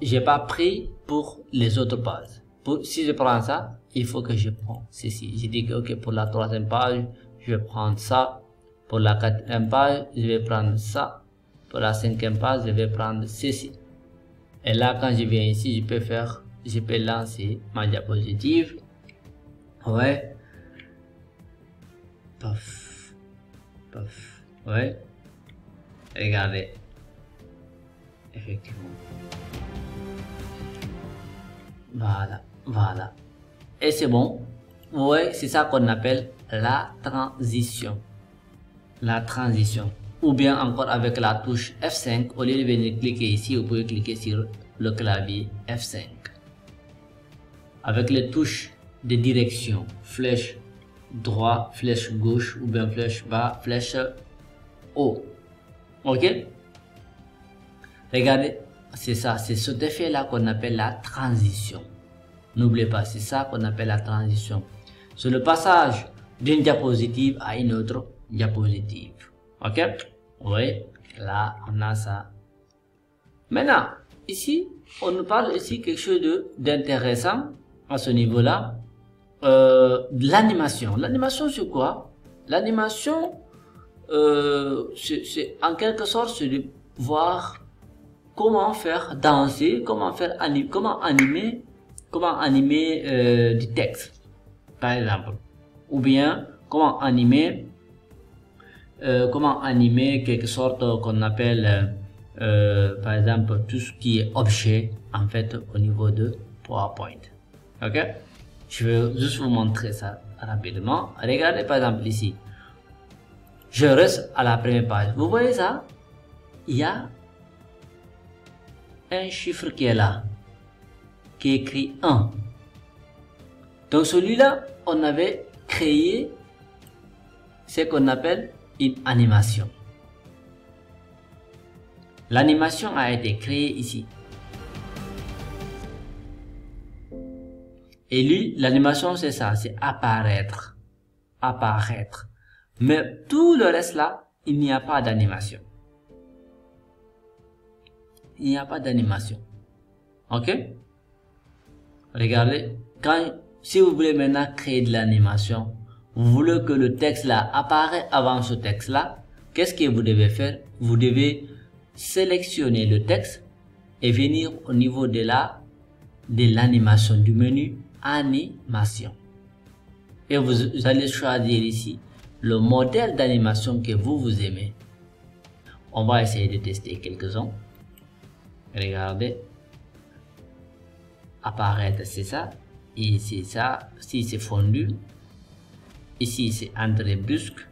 j'ai pas pris pour les autres pages. Si je prends ça, il faut que je prends ceci. Je dis que ok, pour la troisième page, je vais prendre ça. Pour la quatrième page, je vais prendre ça. Pour la cinquième page, je vais prendre ceci. Et là, quand je viens ici, je peux lancer ma diapositive. Ouais. Paf. Paf. Ouais. Regardez. Effectivement. Voilà. Voilà. Et c'est bon. Ouais, c'est ça qu'on appelle la transition. La transition. Ou bien encore avec la touche F5, au lieu de venir cliquer ici, vous pouvez cliquer sur le clavier F5. Avec les touches de direction, flèche droit, flèche gauche, ou bien flèche bas, flèche haut. Ok? Regardez, c'est ça, c'est cet effet-là qu'on appelle la transition. N'oubliez pas, c'est ça qu'on appelle la transition. C'est le passage d'une diapositive à une autre diapositive. Ok? Oui, là, on a ça. Maintenant, ici, on nous parle ici quelque chose d'intéressant à ce niveau-là. L'animation. L'animation, c'est quoi? L'animation, c'est en quelque sorte, c'est de voir comment faire danser, comment animer du texte, par exemple, ou bien comment animer quelque sorte qu'on appelle par exemple tout ce qui est objet en fait au niveau de PowerPoint. Ok, je vais juste vous montrer ça rapidement. Regardez par exemple ici, je reste à la première page, vous voyez ça, il y a un chiffre qui est là, qui est écrit 1. Donc celui-là, on avait créé ce qu'on appelle une animation. L'animation a été créée ici. Et lui, l'animation c'est ça, c'est apparaître. Apparaître. Mais tout le reste là, il n'y a pas d'animation. Il n'y a pas d'animation. Ok? Regardez, si vous voulez maintenant créer de l'animation, vous voulez que le texte là apparaisse avant ce texte là, qu'est-ce que vous devez faire? Vous devez sélectionner le texte et venir au niveau de l'animation, du menu animation. Et vous allez choisir ici le modèle d'animation que vous aimez. On va essayer de tester quelques-uns. Regardez. Apparaître, c'est ça. Ici, ça. Si c'est fondu. Ici, c'est entrée brusque.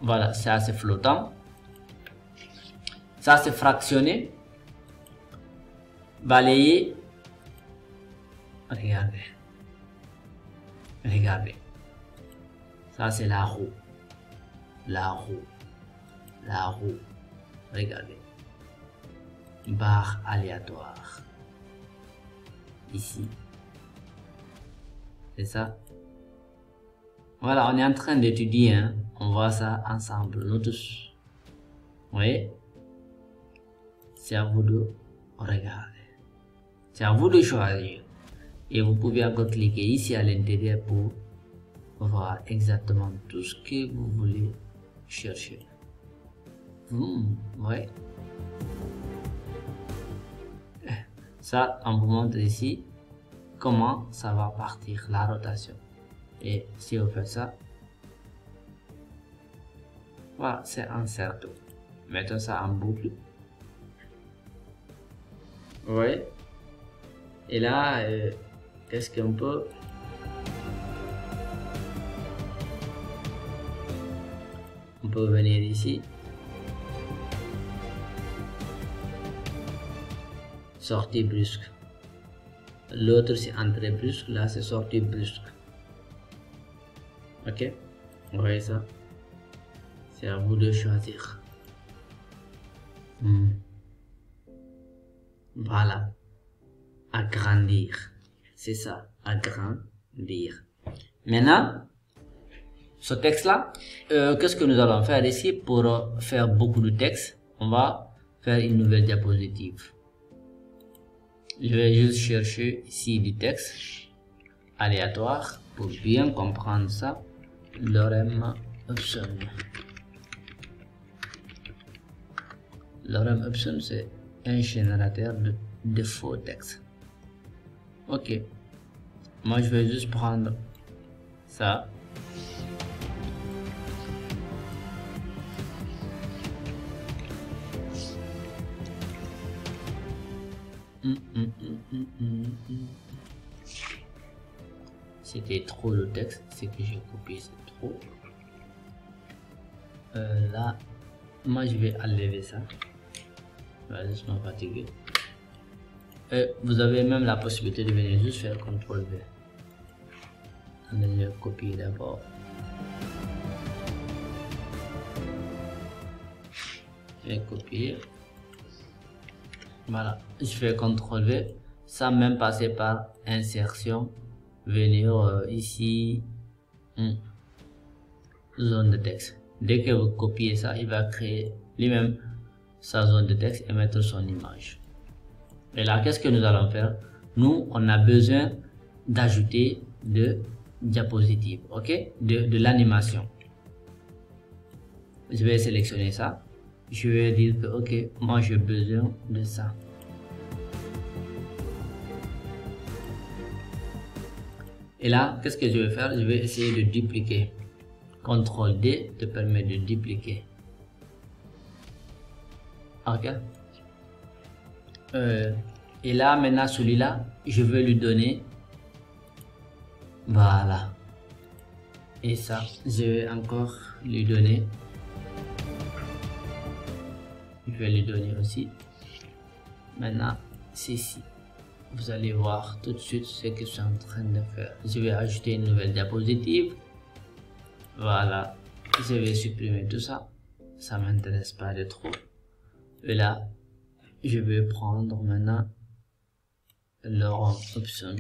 Voilà, ça c'est flottant. Ça c'est fractionné. Balayer. Regardez. Regardez. Ça c'est la roue. La roue. La roue. Regardez. Barre aléatoire. Ici. C'est ça. Voilà, on est en train d'étudier, hein. On voit ça ensemble, nous tous. Vous voyez? C'est à vous de regarder. C'est à vous de choisir. Et vous pouvez encore cliquer ici à l'intérieur pour voir exactement tout ce que vous voulez chercher. Ouais. Ça, on vous montre ici comment ça va partir, la rotation. Et si vous faites ça, voilà, c'est un cercle. Mettons ça en boucle. Vous voyez? Et là, qu'est-ce qu'on peut... On peut venir ici. Sortie brusque. L'autre c'est entrée brusque, là c'est sortie brusque. Ok, vous voyez ça? C'est à vous de choisir. Voilà. Agrandir. C'est ça, agrandir. Maintenant, ce texte-là, qu'est-ce que nous allons faire ici pour faire beaucoup de texte? On va faire une nouvelle diapositive. Je vais juste chercher ici du texte aléatoire pour bien comprendre ça. Lorem ipsum. Lorem ipsum, c'est un générateur de faux texte. Ok. Moi, je vais juste prendre ça. C'était trop le texte, c'est que j'ai copié, c'est trop. Là, moi je vais enlever ça. Je vais juste me fatiguer. Et vous avez même la possibilité de venir juste faire CTRL V. Je vais copier d'abord. Je vais copier. Voilà, je fais CTRL V sans même passer par insertion, venir ici, zone de texte. Dès que vous copiez ça, il va créer lui-même sa zone de texte et mettre son image. Et là, qu'est-ce que nous allons faire? Nous, on a besoin d'ajouter de diapositive, ok, de l'animation. Je vais sélectionner ça. Je vais dire que ok, moi j'ai besoin de ça. Et là, qu'est-ce que je vais faire? Je vais essayer de dupliquer. CTRL D te permet de dupliquer. Ok. Et là, maintenant, celui-là, je vais lui donner. Voilà. Et ça, je vais encore lui donner. Je vais lui donner aussi. Maintenant, ceci. Vous allez voir tout de suite ce que je suis en train de faire. Je vais ajouter une nouvelle diapositive. Voilà. Je vais supprimer tout ça. Ça m'intéresse pas de trop. Et là, je vais prendre maintenant leur option.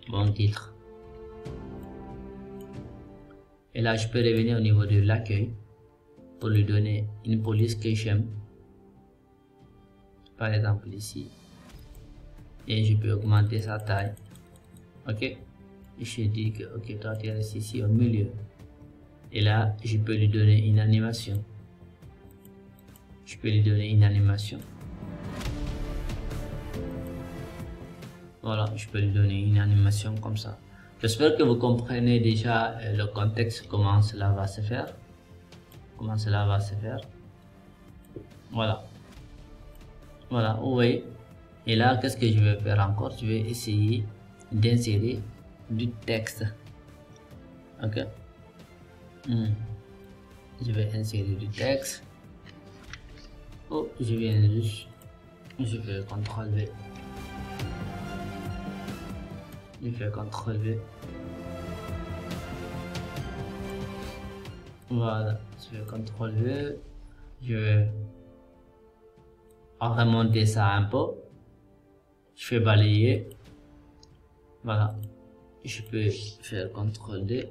Bon titre. Et là, je peux revenir au niveau de l'accueil pour lui donner une police que j'aime. Par exemple ici. Et je peux augmenter sa taille. Ok. Je dis que ok, toi tu restes ici au milieu. Et là, je peux lui donner une animation. Je peux lui donner une animation. Voilà, je peux lui donner une animation comme ça. J'espère que vous comprenez déjà le contexte, comment cela va se faire. Comment cela va se faire. Voilà. Voilà, vous voyez. Et là, qu'est-ce que je vais faire encore? Je vais essayer d'insérer du texte. Ok. Je vais insérer du texte. Oh, je viens juste. Je fais CTRL V. Je fais CTRL V. Voilà, je fais CTRL V. Je vais remonter ça un peu. Je fais balayer. Voilà. Je peux faire CTRL D.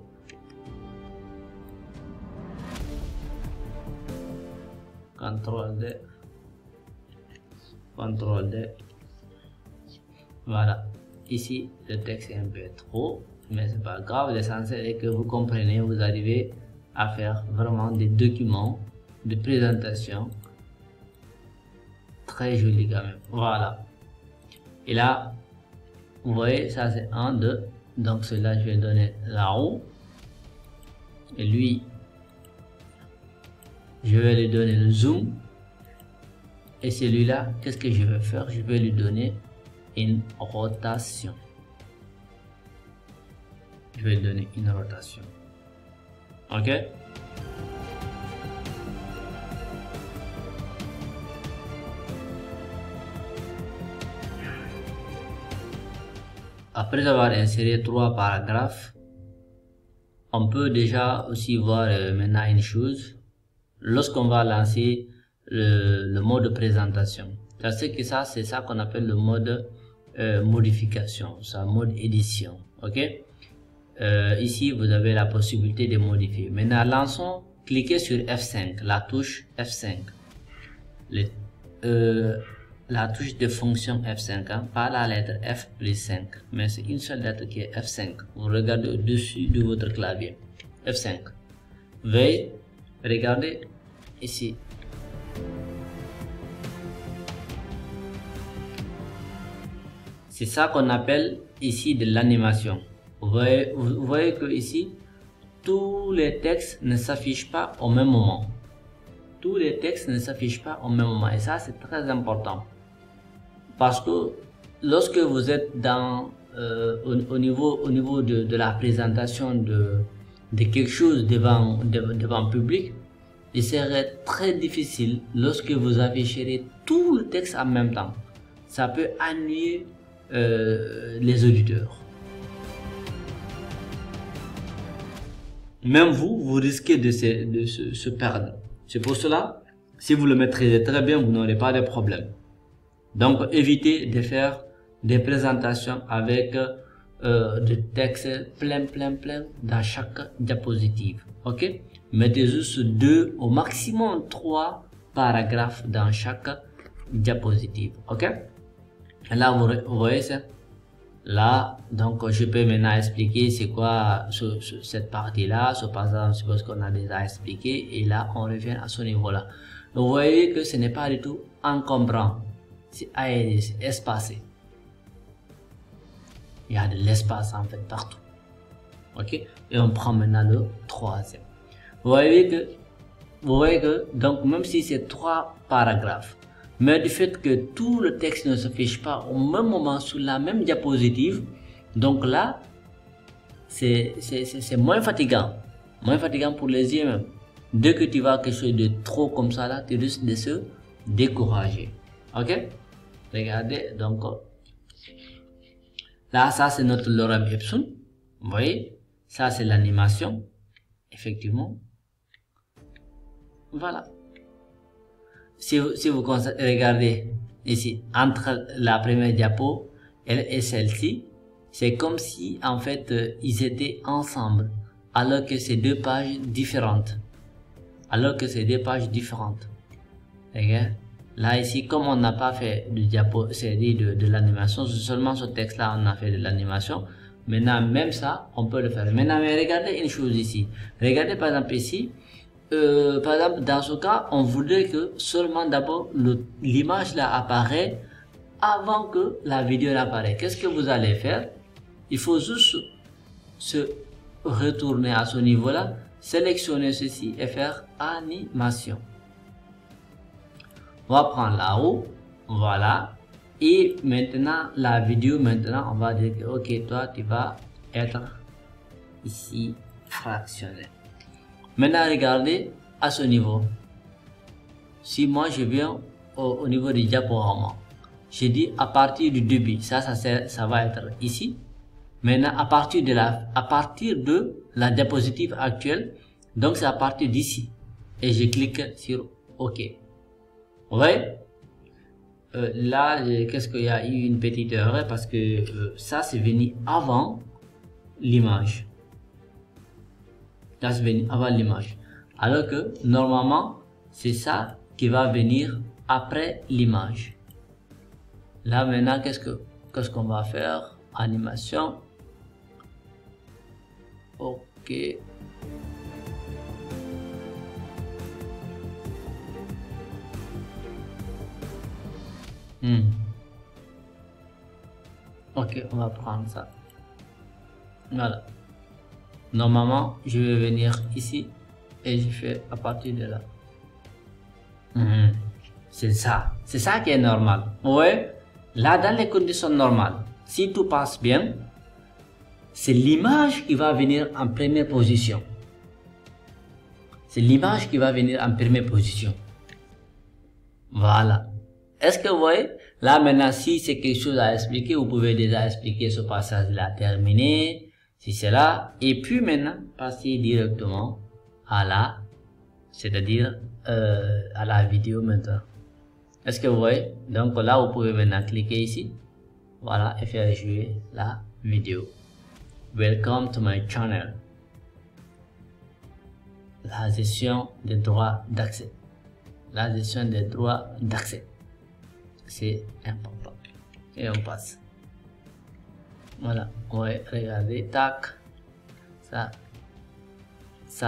CTRL D. CTRL D. Voilà. Ici, le texte est un peu trop, mais c'est pas grave. L'essentiel est que vous comprenez, vous arrivez à faire vraiment des documents de présentation très jolis quand même. Voilà. Et là, vous voyez, ça c'est 1, 2. Donc celui-là, je vais donner là-haut. Et lui, je vais lui donner le zoom. Et celui-là, qu'est-ce que je vais faire? Je vais lui donner une rotation. Je vais lui donner une rotation. Ok? Après avoir inséré 3 paragraphes, on peut déjà aussi voir maintenant une chose. Lorsqu'on va lancer le mode présentation, c'est que ça, c'est ça qu'on appelle le mode modification, ça mode édition. Ok. Ici, vous avez la possibilité de modifier. Maintenant, lançons. Cliquez sur F5, la touche F5. La touche de fonction F5, hein, pas la lettre F plus 5, mais c'est une seule lettre qui est F5. Vous regardez au-dessus de votre clavier. F5. Veuillez regarder ici. C'est ça qu'on appelle ici de l'animation. Vous voyez que ici, tous les textes ne s'affichent pas au même moment. Tous les textes ne s'affichent pas au même moment. Et ça, c'est très important. Parce que lorsque vous êtes dans, au niveau de la présentation de quelque chose devant public, il serait très difficile lorsque vous afficherez tout le texte en même temps. Ça peut ennuyer les auditeurs. Même vous risquez de se perdre. C'est pour cela, si vous le maîtrisez très bien, vous n'aurez pas de problème. Donc, évitez de faire des présentations avec des textes plein dans chaque diapositive. Ok? Mettez juste 2, au maximum 3 paragraphes dans chaque diapositive. Ok? Et là, vous voyez ça? Là, donc, je peux maintenant expliquer c'est quoi cette partie-là. Par exemple, je suppose qu'on a déjà expliqué. Et là, on revient à ce niveau-là. Vous voyez que ce n'est pas du tout encombrant. C'est aéré, c'est espacé. Il y a de l'espace en fait partout. Ok? Et on prend maintenant le troisième. Vous voyez que, donc, même si c'est 3 paragraphes, mais du fait que tout le texte ne s'affiche pas au même moment sur la même diapositive, donc là, c'est moins fatigant. Moins fatigant pour les yeux même. Dès que tu vois quelque chose de trop comme ça là, tu risques de se décourager. Ok? Regardez, donc, là, ça c'est notre lorem ipsum. Vous voyez? Ça c'est l'animation. Effectivement. Voilà. Si vous regardez ici, entre la première diapo et celle-ci, c'est comme si en fait ils étaient ensemble, alors que c'est 2 pages différentes. Regarde. Là ici, comme on n'a pas fait de diapo série de l'animation, seulement ce texte-là on a fait de l'animation. Maintenant même ça, on peut le faire. Maintenant, mais regardez une chose ici. Regardez par exemple ici. Par exemple, dans ce cas, on voudrait que seulement d'abord l'image là apparaît avant que la vidéo apparaît. Qu'est-ce que vous allez faire? Il faut juste se retourner à ce niveau-là, sélectionner ceci et faire animation. On va prendre là-haut, voilà. Et maintenant, la vidéo, on va dire que, ok, toi, tu vas être ici fractionné. Maintenant, regardez à ce niveau. Si moi je viens au niveau du diaporama, je dis à partir du début, ça va être ici. Maintenant, à partir de la diapositive actuelle, donc c'est à partir d'ici. Et je clique sur OK. Vous voyez? Là, qu'est-ce qu'il y a eu une petite erreur parce que ça c'est venu avant l'image. Là, c'est venu avant l'image. Alors que normalement, c'est ça qui va venir après l'image. Là, maintenant, qu'est-ce qu'on va faire? Animation. OK. OK, on va prendre ça. Voilà. Normalement, je vais venir ici et je fais à partir de là. C'est ça qui est normal. Ouais. Là, dans les conditions normales, si tout passe bien, c'est l'image qui va venir en première position. Voilà. Est-ce que vous voyez? Là, maintenant, si c'est quelque chose à expliquer, vous pouvez déjà expliquer ce passage-là terminé. Si c'est là, et puis maintenant, passer directement à la vidéo maintenant. Est-ce que vous voyez? Donc là, vous pouvez maintenant cliquer ici. Voilà, et faire jouer la vidéo. Welcome to my channel. La gestion des droits d'accès. C'est important. Et on passe. Voilà, ouais, regardez, tac, ça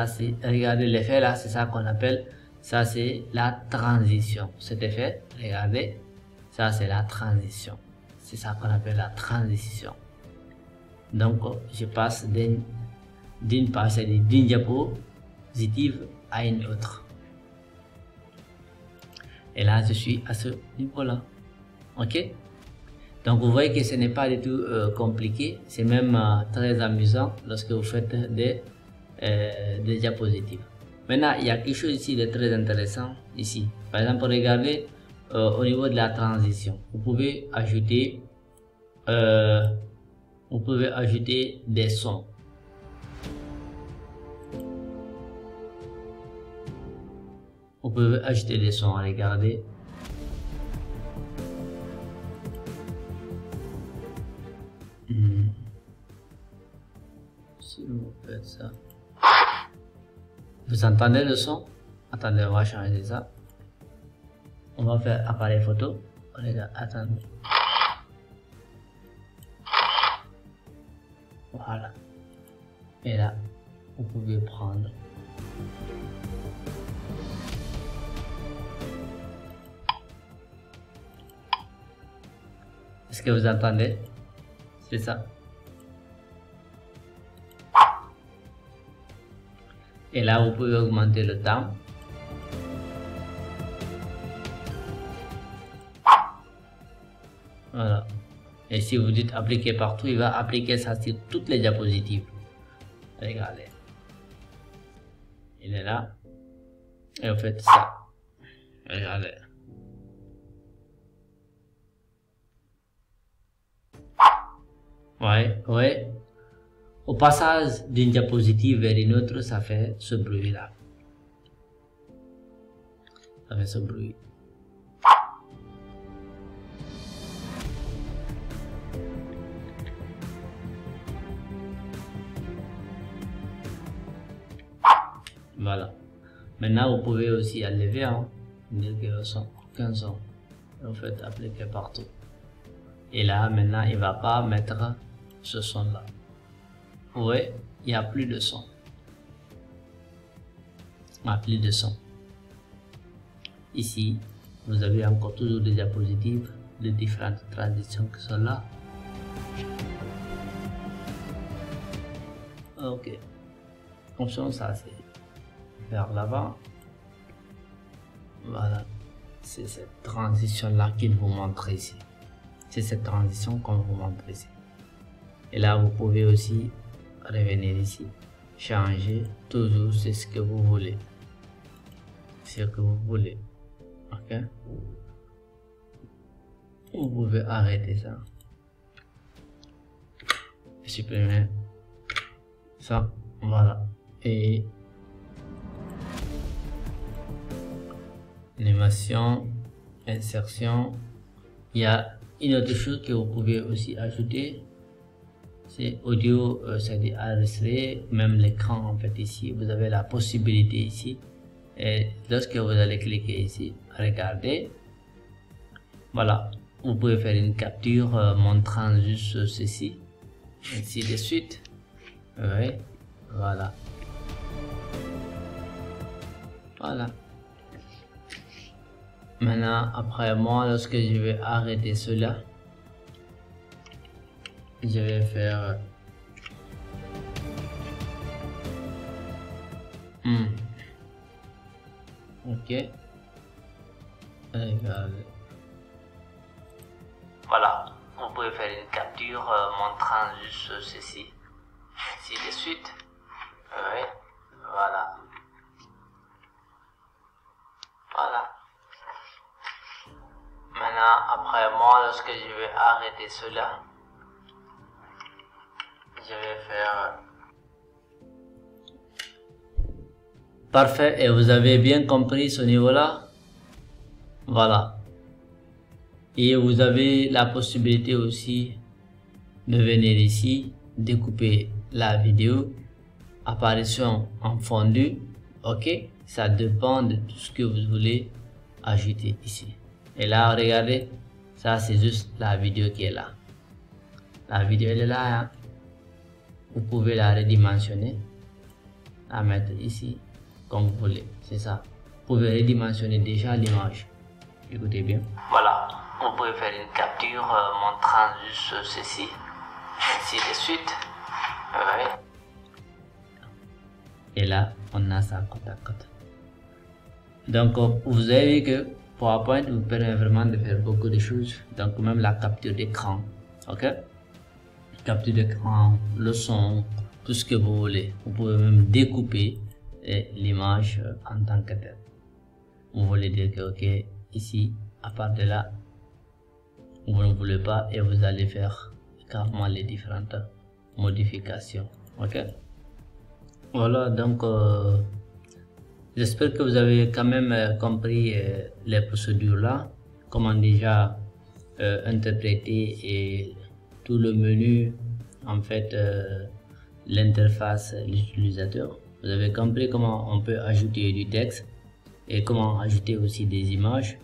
c'est, regardez l'effet là, c'est ça qu'on appelle, ça c'est la transition, cet effet, regardez, ça c'est la transition, c'est ça qu'on appelle la transition. Donc, je passe d'une diapositive à une autre. Et là, je suis à ce niveau-là, ok? Donc vous voyez que ce n'est pas du tout compliqué, c'est même très amusant lorsque vous faites des diapositives. Maintenant, il y a quelque chose ici de très intéressant ici. Par exemple, regardez au niveau de la transition. Vous pouvez ajouter des sons. Regardez. Si vous faites ça, vous entendez le son? Attendez, on va changer ça. On va faire appareil photo. Regarde, attendez. Voilà. Et là, vous pouvez prendre. Est-ce que vous entendez? C'est ça. Et là, vous pouvez augmenter le temps. Voilà. Et si vous dites appliquer partout, il va appliquer ça sur toutes les diapositives. Regardez. Il est là. Et vous faites ça. Regardez. Ouais. Au passage d'une diapositive vers une autre, ça fait ce bruit-là. Ça fait ce bruit. Voilà. Maintenant, vous pouvez aussi enlever, dire qu'il n'y a aucun son. Vous faites appliquer partout. Et là, maintenant, il ne va pas mettre ce son-là. Oui, il n'y a plus de son. Il n'y a plus de son. Ici, vous avez encore toujours des diapositives de différentes transitions qui sont là. Ok. Option, ça c'est vers l'avant. Voilà. C'est cette transition-là qu'il vous montre ici. C'est cette transition qu'on vous montre ici. Et là, vous pouvez aussi revenir ici, changer toujours, c'est ce que vous voulez. C'est ce que vous voulez. Ok. Vous pouvez arrêter ça. Supprimer ça. Voilà. Et animation, insertion. Il y a une autre chose que vous pouvez aussi ajouter. C'est audio, c'est enregistré, même l'écran en fait ici, vous avez la possibilité ici. Et lorsque vous allez cliquer ici, regardez. Voilà, vous pouvez faire une capture montrant juste ceci, ainsi de suite. Oui, voilà. Voilà. Maintenant, après moi, lorsque je vais arrêter cela, je vais faire ok. Regardez. Voilà, vous pouvez faire une capture montrant juste ceci, ainsi de suite. Oui, voilà. Voilà. Maintenant, après moi, lorsque je vais arrêter cela, je vais faire. Parfait, et vous avez bien compris ce niveau-là. Voilà. Et vous avez la possibilité aussi de venir ici, découper la vidéo, apparition en fondu. Ok, ça dépend de tout ce que vous voulez ajouter ici. Et là, regardez, ça c'est juste la vidéo qui est là. La vidéo elle est là, hein. Vous pouvez la redimensionner, la mettre ici comme vous voulez, c'est ça. Vous pouvez redimensionner déjà l'image. Écoutez bien. Voilà, vous pouvez faire une capture montrant juste ceci, ainsi de suite. Ouais. Et là, on a ça côte à côte. Donc, vous avez vu que PowerPoint vous permet vraiment de faire beaucoup de choses. Donc, même la capture d'écran. Ok? Capture d'écran, le son, tout ce que vous voulez. Vous pouvez même découper l'image en tant que telle. Vous voulez dire que, ok, ici, à part de là, vous ne voulez pas et vous allez faire carrément les différentes modifications. Ok? Voilà, donc, j'espère que vous avez quand même compris les procédures là, comment déjà interpréter et tout le menu, en fait, l'interface l'utilisateur. Vous avez compris comment on peut ajouter du texte et comment ajouter aussi des images.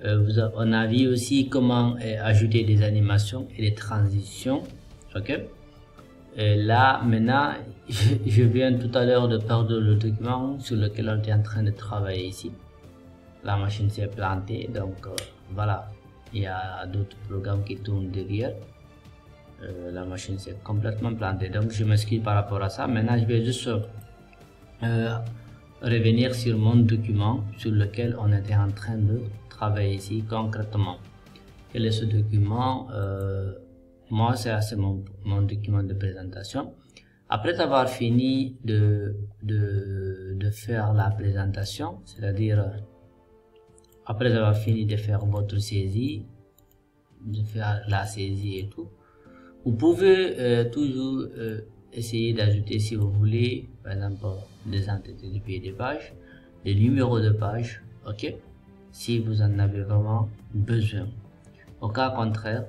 On a vu aussi comment ajouter des animations et des transitions. Ok. Et là, maintenant, je viens tout à l'heure de perdre le document sur lequel on est en train de travailler ici. La machine s'est plantée, donc voilà, il y a d'autres programmes qui tournent derrière. La machine s'est complètement plantée, donc je m'excuse par rapport à ça. Maintenant, je vais juste revenir sur mon document sur lequel on était en train de travailler ici concrètement. Quel est ce document? Moi, c'est mon document de présentation. Après avoir fini de faire la présentation, c'est-à-dire après avoir fini de faire votre saisie, de faire la saisie et tout, vous pouvez toujours essayer d'ajouter, si vous voulez, par exemple des entités de pied de page, des numéros de page, ok, si vous en avez vraiment besoin. Au cas contraire,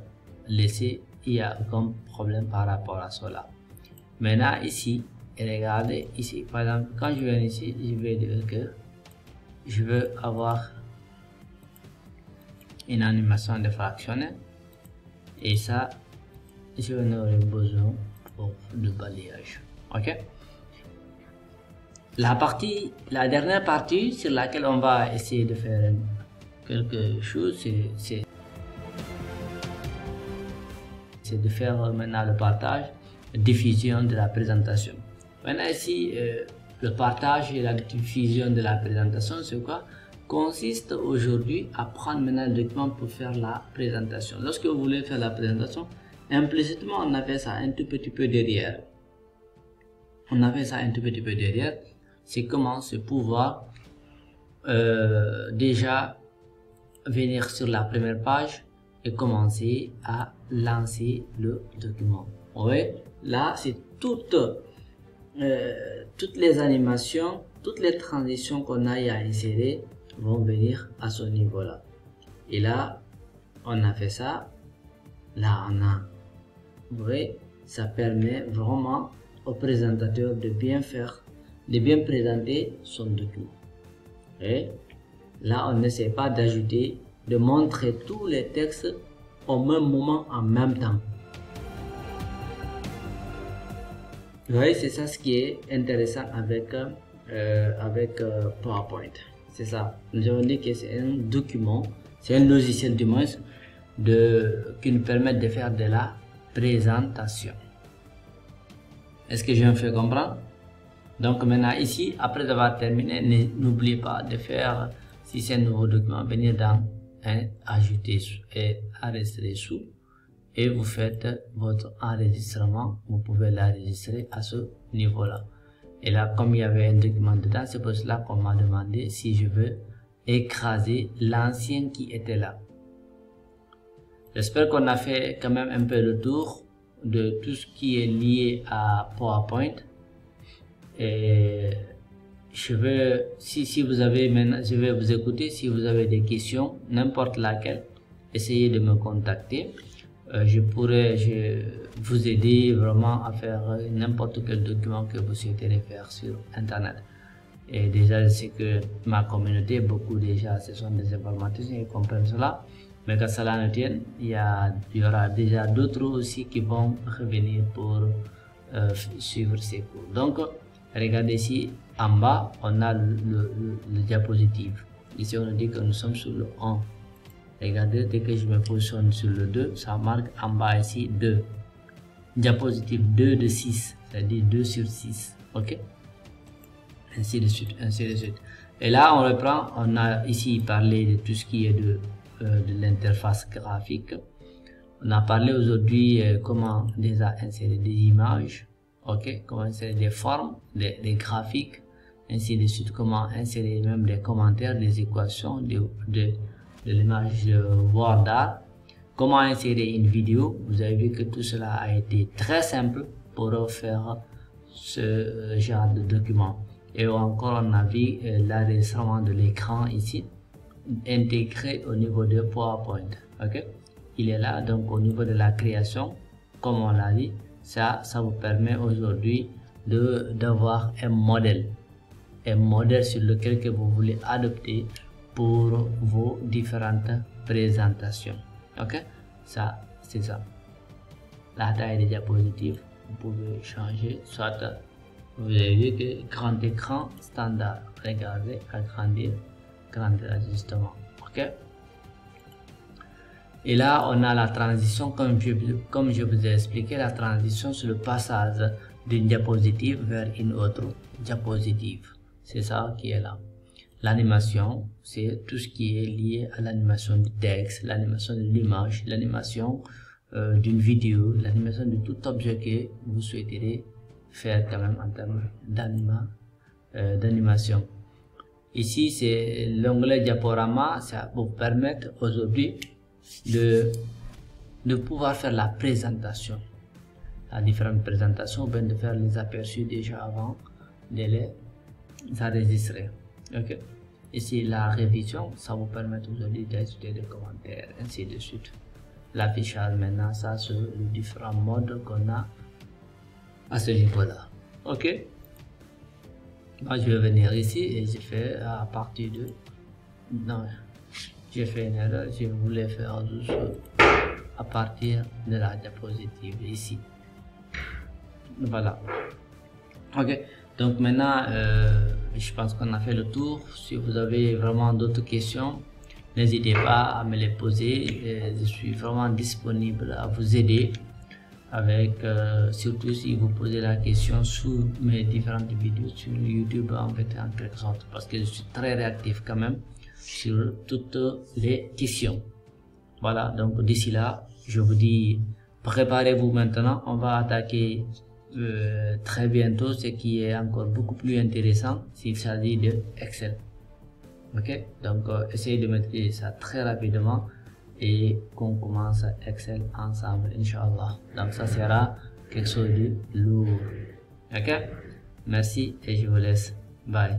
laissez, il n'y a aucun problème par rapport à cela. Maintenant ici, regardez ici, par exemple, quand je viens ici, je vais dire que je veux avoir une animation de fractionner, et ça, je n'aurai besoin pour le balayage. Ok. La dernière partie sur laquelle on va essayer de faire quelque chose, c'est de faire maintenant le partage, diffusion de la présentation. Maintenant ici, le partage et la diffusion de la présentation, c'est quoi? Consiste aujourd'hui à prendre maintenant le document pour faire la présentation. Lorsque vous voulez faire la présentation, implicitement on a fait ça un tout petit peu derrière. On a fait ça un tout petit peu derrière. C'est comment se pouvoir déjà venir sur la première page et commencer à lancer le document. Oui, là c'est toutes les animations, toutes les transitions qu'on a à insérer vont venir à ce niveau là. Et là on a fait ça, là on a, vous voyez, ça permet vraiment au présentateur de bien faire, de bien présenter son document. Et là on n'essaie pas d'ajouter, de montrer tous les textes au même moment en même temps. Vous voyez, c'est ça ce qui est intéressant avec PowerPoint. C'est ça. Nous avons dit que c'est un document, c'est un logiciel du moins qui nous permet de faire de la présentation. Est-ce que je me fais comprendre? Donc maintenant ici, après avoir terminé, n'oubliez pas de faire, si c'est un nouveau document, venir dans ajouter et enregistrer sous, et vous faites votre enregistrement. Vous pouvez l'enregistrer à ce niveau là. Et là, comme il y avait un document dedans, c'est pour cela qu'on m'a demandé si je veux écraser l'ancien qui était là. J'espère qu'on a fait quand même un peu le tour de tout ce qui est lié à PowerPoint. Et je vais, si vous avez maintenant, je vais vous écouter. Si vous avez des questions, n'importe laquelle, essayez de me contacter. Je pourrais vous aider vraiment à faire n'importe quel document que vous souhaiterez faire sur internet. Et déjà, je sais que ma communauté, beaucoup déjà, ce sont des informaticiens, ils comprennent cela. Mais que cela ne tienne, il y aura déjà d'autres aussi qui vont revenir pour suivre ces cours. Donc, regardez ici, en bas, on a le diapositive. Ici, on dit que nous sommes sur le 1. Regardez, dès que je me positionne sur le 2, ça marque en bas ici 2. Diapositive 2 de 6, c'est-à-dire 2 sur 6. Ok? Ainsi de suite, ainsi de suite. Et là, on reprend, on a ici parlé de tout ce qui est de l'interface graphique. On a parlé aujourd'hui comment déjà insérer des images, ok, comment insérer des formes, des graphiques, ainsi de suite, comment insérer même des commentaires, des équations de l'image WordArt, comment insérer une vidéo. Vous avez vu que tout cela a été très simple pour faire ce genre de document. Et encore on a vu l'enregistrement de l'écran ici intégré au niveau de PowerPoint. Ok, il est là. Donc au niveau de la création, comme on l'a dit, ça vous permet aujourd'hui d'avoir un modèle sur lequel que vous voulez adopter pour vos différentes présentations. Ok, ça c'est ça. La taille des diapositives, vous pouvez changer, soit vous avez vu que grand écran standard, regardez, agrandir, grandir ajustement, ok. Et là on a la transition, comme je vous ai expliqué, la transition sur le passage d'une diapositive vers une autre diapositive, c'est ça qui est là. L'animation, c'est tout ce qui est lié à l'animation du texte, l'animation de l'image, l'animation d'une vidéo, l'animation de tout objet que vous souhaiterez faire quand même en termes d'animation. Ici, c'est l'onglet diaporama, ça vous permettre aujourd'hui de pouvoir faire la présentation, la différente présentation, ou bien de faire les aperçus déjà avant de les enregistrer. Ok. Ici la révision, ça vous permet aujourd'hui d'ajouter des commentaires, ainsi de suite. L'affichage maintenant, ça c'est les différents modes qu'on a à ce niveau là. Ok. Moi je vais venir ici et je fais à partir de, non, j'ai fait une erreur, je voulais faire juste à partir de la diapositive ici. Voilà. Ok. Donc maintenant, je pense qu'on a fait le tour. Si vous avez vraiment d'autres questions, n'hésitez pas à me les poser. Je suis vraiment disponible à vous aider. Avec, surtout si vous posez la question sous mes différentes vidéos sur YouTube en fait, en quelque sorte, parce que je suis très réactif quand même sur toutes les questions. Voilà, donc d'ici là, je vous dis, préparez-vous maintenant. On va attaquer très bientôt ce qui est encore beaucoup plus intéressant s'il s'agit de Excel. Ok, donc essayez de maîtriser ça très rapidement et qu'on commence Excel ensemble, Inch'Allah. Donc ça sera quelque chose de lourd. Ok, merci et je vous laisse. Bye.